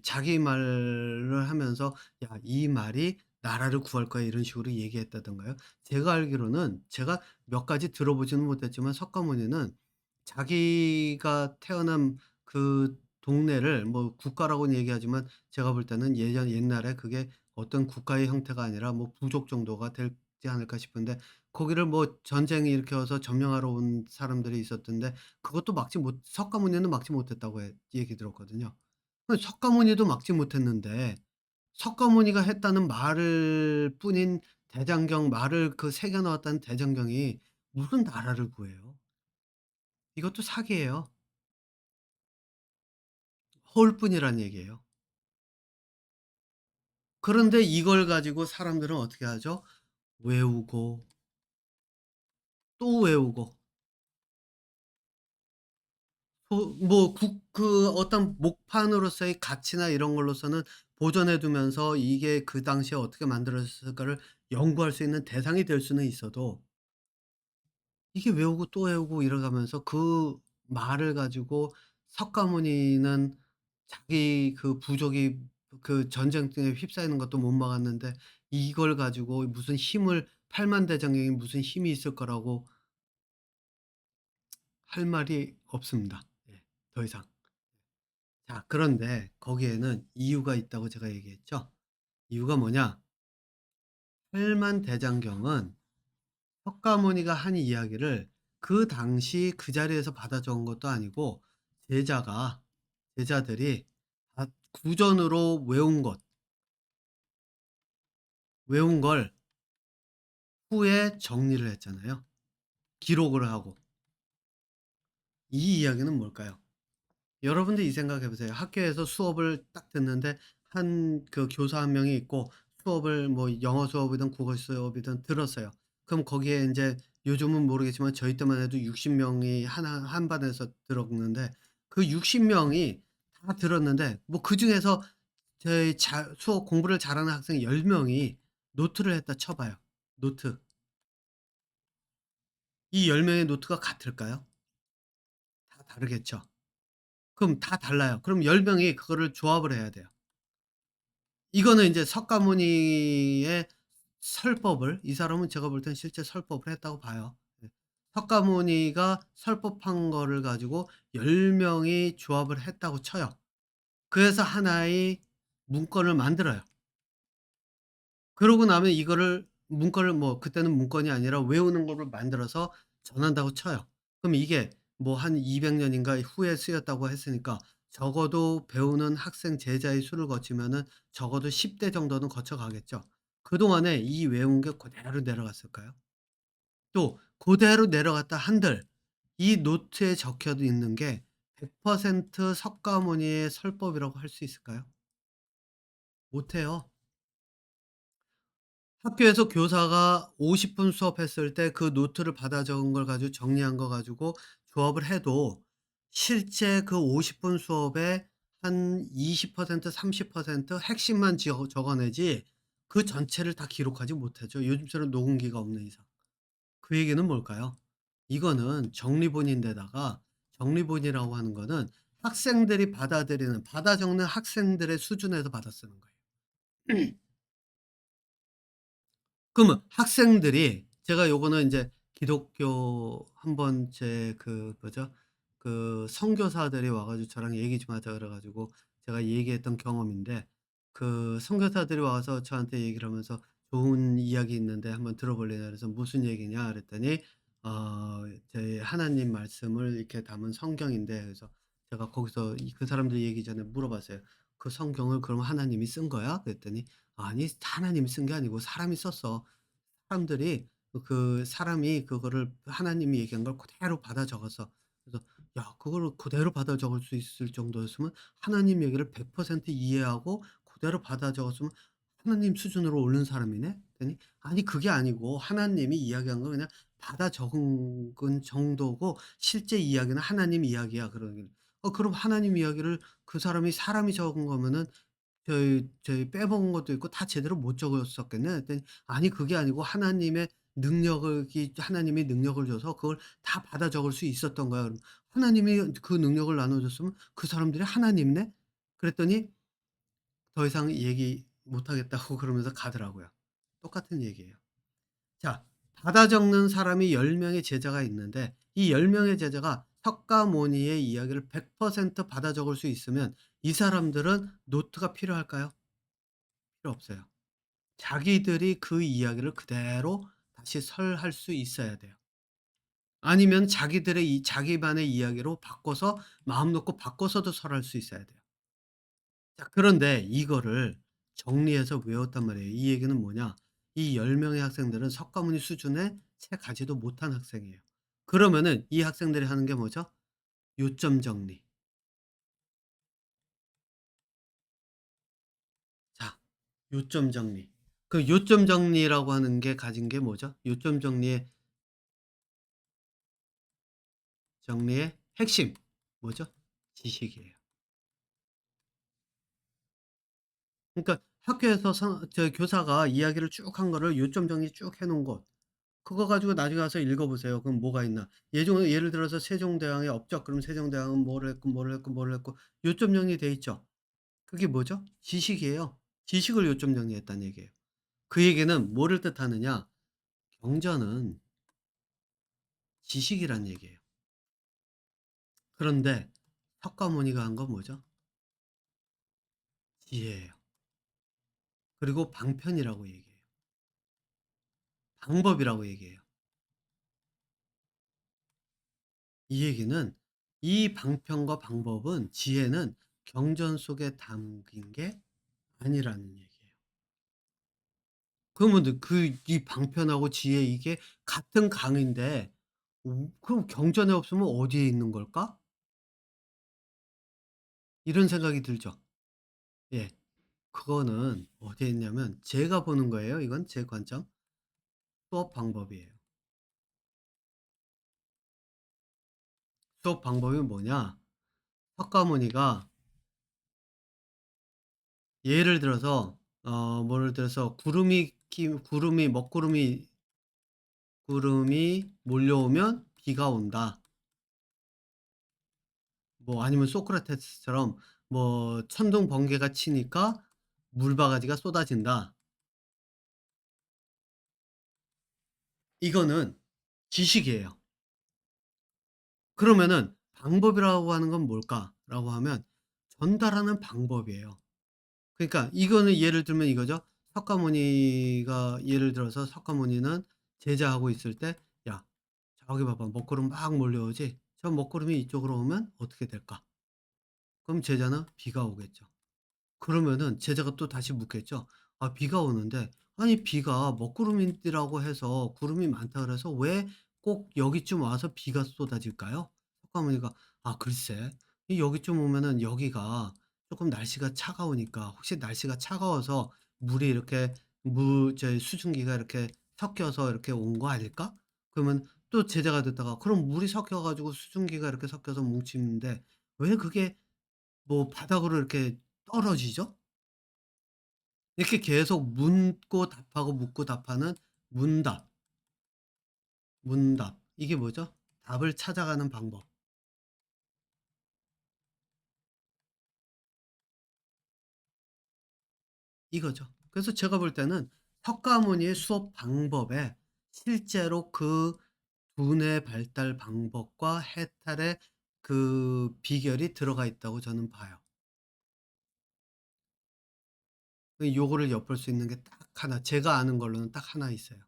자기 말을 하면서 "야 이 말이 나라를 구할 거야." 이런 식으로 얘기했다던가요. 제가 알기로는 제가 몇 가지 들어보지는 못했지만 석가모니는 자기가 태어난 그 동네를 뭐 국가라고는 얘기하지만 제가 볼 때는 옛날에 그게 어떤 국가의 형태가 아니라 뭐 부족 정도가 되지 않을까 싶은데 거기를 뭐 전쟁이 일으켜서 점령하러 온 사람들이 있었던데 그것도 막지 못 석가모니는 막지 못했다고 얘기 들었거든요. 아니 석가모니도 막지 못했는데 석가모니가 했다는 말을 뿐인 대장경 말을 그 새겨 넣었다는 대장경이 무슨 나라를 구해요. 이것도 사기예요. 허울 뿐이란 얘기예요. 그런데 이걸 가지고 사람들은 어떻게 하죠? 외우고 또 외우고 뭐 그 어떤 목판으로서의 가치나 이런 걸로서는 보존해 두면서 이게 그 당시에 어떻게 만들어졌을까를 연구할 수 있는 대상이 될 수는 있어도 이게 외우고 또 외우고 이러가면서 그 말을 가지고 석가모니는 자기 그 부족이 그 전쟁 등에 휩싸이는 것도 못 막았는데 이걸 가지고 무슨 힘을 팔만대장경에 무슨 힘이 있을 거라고 할 말이 없습니다. 예. 더 이상. 자 그런데 거기에는 이유가 있다고 제가 얘기했죠. 이유가 뭐냐? 팔만대장경은 석가모니가 한 이야기를 그 당시 그 자리에서 받아 적은 것도 아니고 제자가 제자들이 다 구전으로 외운 걸 후에 정리를 했잖아요. 기록을 하고. 이 이야기는 뭘까요? 여러분들 이 생각해 보세요. 학교에서 수업을 딱 듣는데 한 그 교사 한 명이 있고 수업을 뭐 영어 수업이든 국어 수업이든 들었어요. 그럼 거기에 인제 요즘은 모르겠지만 저희 때만 해도 60 명이 한 반에서 들었는데 그 60 명이 다 들었는데 뭐 그중에서 저희 수업 공부를 잘하는 학생 10 명이 노트를 했다 쳐 봐요. 노트. 이 10 명의 노트가 같을까요? 다 다르겠죠. 그럼 다 달라요. 그럼 10 명이 그거를 조합을 해야 돼요. 이거는 인제 석가모니의 설법을 이 사람은 제가 볼 땐 실제 설법을 했다고 봐요. 예. 석가모니가 설법한 거를 가지고 10 명이 조합을 했다고 쳐요. 그래서 하나의 문건을 만들어요. 그러고 나면 이거를 문건을 뭐 그때는 문건이 아니라 외우는 거를 만들어서 전한다고 쳐요. 그럼 이게 뭐 한 200 년인가 후에 쓰였다고 했으니까 적어도 배우는 학생 제자의 수를 거치면은 적어도 10대 정도는 거쳐 가겠죠. 그동안에 이 외운 게 고대로 내려갔을까요? 또 고대로 내려갔다 한들 이 노트에 적혀 있는 게 100% 석가모니의 설법이라고 할 수 있을까요? 못해요. 학교에서 교사가 50분 수업했을 때 그 노트를 받아 적은 걸 가지고 정리한 거 가지고 조합을 해도 실제 그 50분 수업에 한 20% 30% 핵심만 적어내지 그 전체를 다 기록하지 못하죠, 요즘처럼 녹음기가 없는 이상. 그 얘기는 뭘까요? 이거는 정리본인데다가 정리본이라고 하는 거는 학생들이 받아 적는 학생들의 수준에서 받아 쓰는 거예요. 그러면 학생들이 제가 요거는 인제 기독교 한번 제 그 뭐죠? 그 선교사들이 와 가지고 저랑 얘기 좀 하자 그래 가지고 제가 얘기했던 경험인데 그 선교사들이 와서 저한테 얘기를 하면서 "좋은 이야기 있는데 한번 들어볼래냐?" 그래서 "무슨 얘기냐?" 그랬더니 저희 하나님 말씀을 이렇게 담은 성경인데 그래서 제가 거기서 그 사람들 얘기 전에 물어봤어요. "그 성경을 그럼 하나님이 쓴 거야?" 그랬더니 "아니 하나님이 쓴 게 아니고 사람이 썼어." 사람들이 그 사람이 그거를 하나님이 얘기한 걸 그대로 받아 적었어. 그래서 '야 그거를 그대로 받아 적을 수 있을 정도였으면 하나님 얘기를 100% 이해하고 그대로 받아 적었으면 하나님 수준으로 오른 사람이네?' 그랬더니 "아니 그게 아니고 하나님이 이야기한 거 그냥 받아 적은 정도고 실제 이야기는 하나님 이야기야." 그러길래 그럼 하나님 이야기를 그 사람이 적은 거면은 저희 빼먹은 것도 있고 다 제대로 못 적었었겠네." 그랬더니 "아니 그게 아니고 하나님의 능력을 하나님이 능력을 줘서 그걸 다 받아 적을 수 있었던 거야." 그럼 "하나님이 그 능력을 나눠 줬으면 그 사람들이 하나님이네?" 그랬더니 더 이상 얘기 못 하겠다고 그러면서 가더라고요. 똑같은 얘기예요. 자 받아 적는 사람이 10 명의 제자가 있는데 이 10 명의 제자가 석가모니의 이야기를 100% 받아 적을 수 있으면 이 사람들은 노트가 필요할까요? 필요 없어요. 자기들이 그 이야기를 그대로 다시 설할 수 있어야 돼요. 아니면 자기들의 자기만의 이야기로 바꿔서 마음 놓고 바꿔서도 설할 수 있어야 돼요. 자 그런데 이거를 정리해서 외웠단 말이에요. 이 얘기는 뭐냐? 이 10 명의 학생들은 석가모니 수준에 채 가지도 못한 학생이에요. 그러면은 이 학생들이 하는 게 뭐죠? 요점 정리. 자 요점 정리. 그 요점 정리라고 하는 게 가진 게 뭐죠? 요점 정리의 핵심 뭐죠? 지식이에요. 그러니까 학교에서 교사가 이야기를 쭉 한 거를 요점 정리 쭉 해 놓은 것, 그거 가지고 나중에 가서 읽어 보세요. 그럼 뭐가 있나. 예를 들어서 세종대왕의 업적, 그럼 세종대왕은 뭐를 했고 뭐를 했고 뭐를 했고 요점 정리돼 있죠. 그게 뭐죠? 지식이에요. 지식을 요점 정리했다는 얘기예요. 그 얘기는 뭐를 뜻하느냐? 경전은 지식이란 얘기예요. 그런데 석가모니가 한 건 뭐죠? 지혜예요. 그리고 방편이라고 얘기해요. 방법이라고 얘기해요. 이 얘기는 이 방편과 방법은, 지혜는 경전 속에 담긴 게 아니라는 얘기예요. 그러면 이 방편하고 지혜, 이게 같은 강인데 그럼 경전에 없으면 어디에 있는 걸까? 이런 생각이 들죠. 예. 그거는 어디에 있냐면 제가 보는 거예요. 이건 제 관점. 수업 방법이에요. 수업 방법이 뭐냐? 석가모니가 예를 들어서 뭐를 들어서 구름이 몰려오면 비가 온다. 뭐 아니면 소크라테스처럼 뭐 천둥 번개가 치니까 물바가지가 쏟아진다. 이거는 지식이에요. 그러면은 방법이라고 하는 건 뭘까라고 하면 전달하는 방법이에요. 그러니까 이거는 예를 들면 이거죠. 예를 들어서 석가모니는 제자하고 있을 때 "야, 저기 봐봐. 먹구름 막 몰려오지? 저 먹구름이 이쪽으로 오면 어떻게 될까?" 그럼 제자는 비가 오겠죠. 그러면은 제자가 또 다시 묻겠죠. "아, 비가 오는데 아니 비가 먹구름이라고 해서 구름이 많다 그래서 왜 꼭 여기쯤 와서 비가 쏟아질까요?" 석가모니가 "아, 글쎄. 이 여기쯤 오면은 여기가 조금 날씨가 차가우니까, 혹시 날씨가 차가워서 물이 이렇게 수증기가 이렇게 섞여서 이렇게 온 거 아닐까?" 그러면 또 제자가 듣다가 "그럼 물이 섞여 가지고 수증기가 이렇게 섞여서 뭉치는데 왜 그게 뭐 바닥으로 이렇게 떨어지죠?" 이렇게 계속 묻고 답하고 묻고 답하는 문답, 문답. 이게 뭐죠? 답을 찾아가는 방법, 이거죠. 그래서 제가 볼 때는 석가모니의 수업 방법에 실제로 그 두뇌 발달 방법과 해탈의 그 비결이 들어가 있다고 저는 봐요. 요거를 엿볼 수 있는 게 딱 하나, 제가 아는 걸로는 딱 하나 있어요.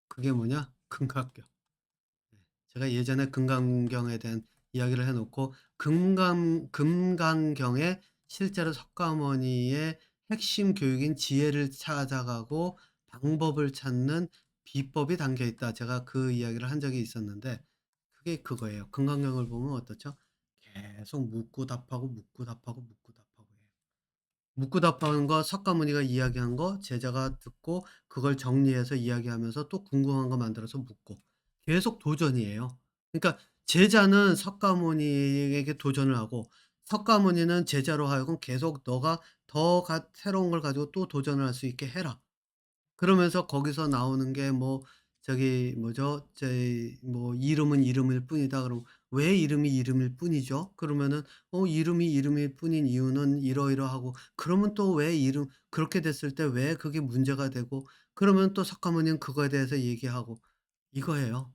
그게 뭐냐? 금강경. 네. 제가 예전에 금강경에 대한 이야기를 해 놓고, 금강경에 실제로 석가모니의 핵심 교육인 지혜를 찾아가고 방법을 찾는 비법이 담겨 있다. 제가 그 이야기를 한 적이 있었는데 그게 그거예요. 금강경을 보면 어떻죠? 계속 묻고 답하고 묻고 답하고 묻고 답하고 해요. 묻고 답하는 거, 석가모니가 이야기한 거 제자가 듣고 그걸 정리해서 이야기하면서 또 궁금한 거 만들어서 묻고, 계속 도전이에요. 그러니까 제자는 석가모니에게 도전을 하고 석가모니는 제자로 하여금 계속 "너가 새로운 걸 가지고 또 도전을 할 수 있게 해라." 그러면서 거기서 나오는 게 뭐 저기 뭐죠? 뭐 "이름은 이름일 뿐이다." 그러면 왜 이름이 이름일 뿐이죠? 그러면은 이름이 이름일 뿐인 이유는 이러이러하고, 그러면 또 왜 그렇게 됐을 때 왜 그게 문제가 되고, 그러면 또 석가모니는 그거에 대해서 얘기하고, 이거예요,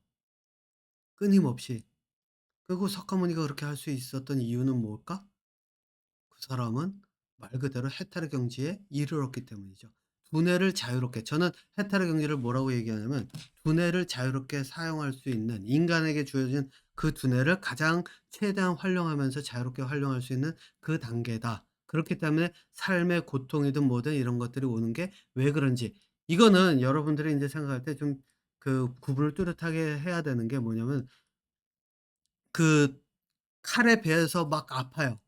끊임없이. 그리고 석가모니가 그렇게 할 수 있었던 이유는 뭘까? 그 사람은 말 그대로 해탈의 경지에 이르렀기 때문이죠. 두뇌를 자유롭게, 저는 해탈의 경지를 뭐라고 얘기하냐면 두뇌를 자유롭게 사용할 수 있는, 인간에게 주어진 그 두뇌를 가장 최대한 활용하면서 자유롭게 활용할 수 있는 그 단계다. 그렇기 때문에 삶의 고통이든 뭐든 이런 것들이 오는 게 왜 그런지, 이거는 여러분들이 인제 생각할 때 좀 그 구분을 뚜렷하게 해야 되는 게 뭐냐면, 그 칼에 베어서 막 아파요.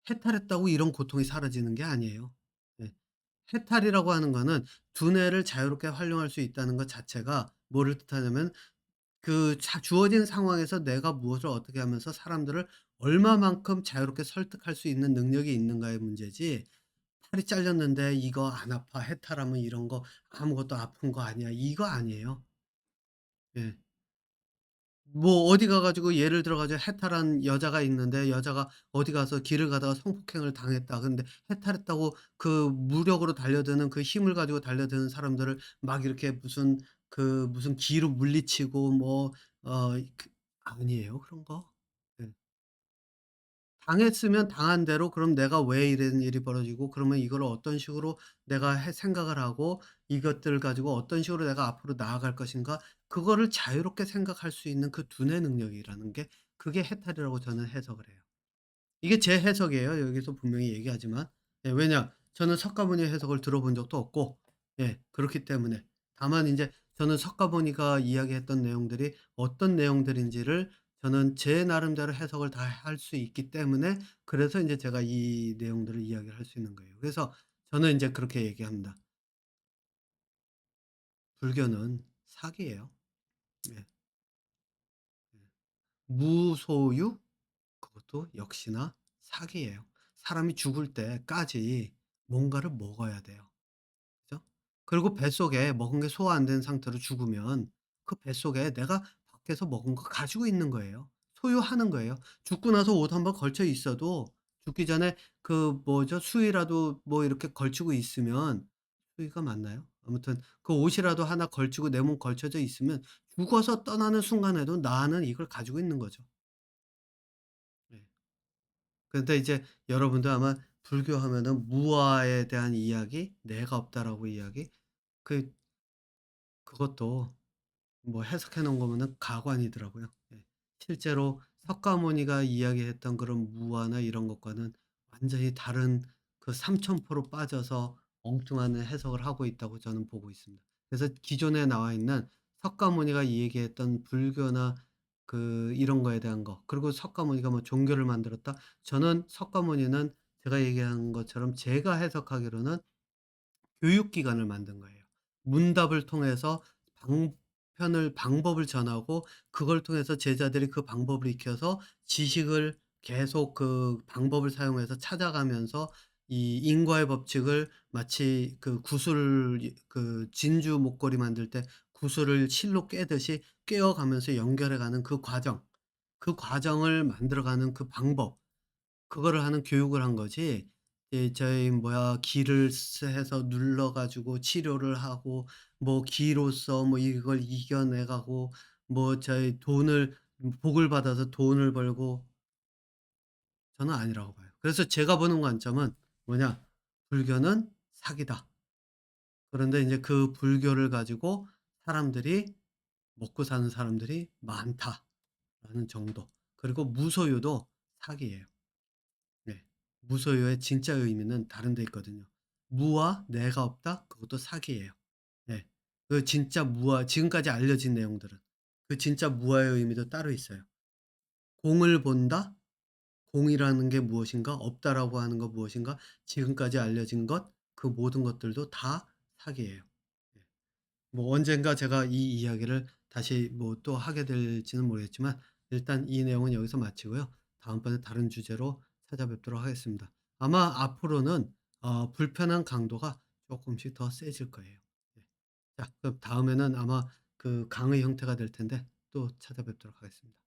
해탈했다고 이런 고통이 사라지는 게 아니에요. 네. 해탈이라고 하는 거는 두뇌를 자유롭게 활용할 수 있다는 것 자체가 뭐를 뜻하냐면 그 주어진 상황에서 내가 무엇을 어떻게 하면서 사람들을 얼마만큼 자유롭게 설득할 수 있는 능력이 있는가의 문제지, "팔이 잘렸는데 이거 안 아파. 해탈하면 이런 거 아무것도 아픈 거 아니야." 이거 아니에요. 예. 뭐 어디 가 가지고 예를 들어 가지고 해탈한 여자가 있는데, 여자가 어디 가서 길을 가다가 성폭행을 당했다. 근데 해탈했다고 그 무력으로 달려드는, 그 힘을 가지고 달려드는 사람들을 막 이렇게 무슨 기로 물리치고 뭐 그 아니에요 그런 거. 예. 당했으면 당한 대로 그럼 내가 왜 이런 일이 벌어지고, 그러면 이거를 어떤 식으로 내가 생각을 하고 이것들을 가지고 어떤 식으로 내가 앞으로 나아갈 것인가, 그거를 자유롭게 생각할 수 있는 그 두뇌 능력이라는 게, 그게 해탈이라고 저는 해석을 해요. 이게 제 해석이에요. 여기서 분명히 얘기하지만. 예, 왜냐? 저는 석가모니 해석을 들어본 적도 없고, 예, 그렇기 때문에. 다만 인제 저는 석가모니가 이야기했던 내용들이 어떤 내용들인지를 저는 제 나름대로 해석을 다 할 수 있기 때문에, 그래서 인제 제가 이 내용들을 이야기를 할 수 있는 거예요. 그래서 저는 인제 그렇게 얘기합니다. "불교는 사기예요." 예. 예. 무소유, 그것도 역시나 사기예요. 사람이 죽을 때까지 뭔가를 먹어야 돼요. 그죠? 그리고 뱃속에 먹은 게 소화 안 된 상태로 죽으면 그 뱃속에 내가 밖에서 먹은 거 가지고 있는 거예요. 소유하는 거예요. 죽고 나서 옷 한번 걸쳐 있어도, 죽기 전에 그 뭐죠? 수의라도 뭐 이렇게 걸치고 있으면, 수의가 맞나요? 아무튼 그 옷이라도 하나 걸치고 내 몸 걸쳐져 있으면 죽어서 떠나는 순간에도 나는 이걸 가지고 있는 거죠. 네. 근데 이제 여러분도 아마 불교 하면은 무아에 대한 이야기, 내가 없다라고 이야기, 그 그것도 뭐 해석해 놓은 거 보면은 가관이더라고요. 예. 실제로 석가모니가 이야기했던 그런 무아나 이런 것과는 완전히 다른 그 삼천포로 빠져서 엉뚱한 해석을 하고 있다고 저는 보고 있습니다. 그래서 기존에 나와 있는 석가모니가 얘기했던 불교나 이런 거에 대한 거, 그리고 석가모니가 뭐 종교를 만들었다. 저는 석가모니는 제가 얘기한 것처럼 제가 해석하기로는 교육 기관을 만든 거예요. 문답을 통해서 방법을 전하고, 그걸 통해서 제자들이 그 방법을 익혀서 지식을 계속 그 방법을 사용해서 찾아가면서, 이 인과의 법칙을 마치 그 구슬, 진주 목걸이 만들 때 구슬을 실로 꿰듯이 꿰어가면서 연결해 가는 그 과정, 그 과정을 만들어가는 그 방법, 그거를 하는 교육을 한 거지. 저희 뭐야 기를 해서 눌러 가지고 치료를 하고, 뭐 기로써 뭐 이걸 이겨내 가고, 뭐 저희 돈을 복을 받아서 돈을 벌고, 저는 아니라고 봐요. 그래서 제가 보는 관점은 뭐냐? '불교는 사기다.' 그런데 인제 그 불교를 가지고 사람들이 먹고 사는 사람들이 많다라는 정도. 그리고 무소유도 사기예요. 네. 무소유의 진짜 의미는 다른 데 있거든요. 무와 내가 없다? 그것도 사기예요. 네. 그 진짜 무와, 지금까지 알려진 내용들은 그 진짜 무와의 의미도 따로 있어요. 공을 본다? 공이라는 게 무엇인가? 없다라고 하는 거 무엇인가? 지금까지 알려진 것, 그 모든 것들도 다 사기예요. 네. 뭐 언젠가 제가 이 이야기를 다시 뭐 또 하게 될지는 모르겠지만, 일단 이 내용은 여기서 마치고요. 다음번에 다른 주제로 찾아뵙도록 하겠습니다. 아마 앞으로는 불편한 강도가 조금씩 더 세질 거예요. 네. 자, 그럼 다음에는 아마 그 강의 형태가 될 텐데 또 찾아뵙도록 하겠습니다.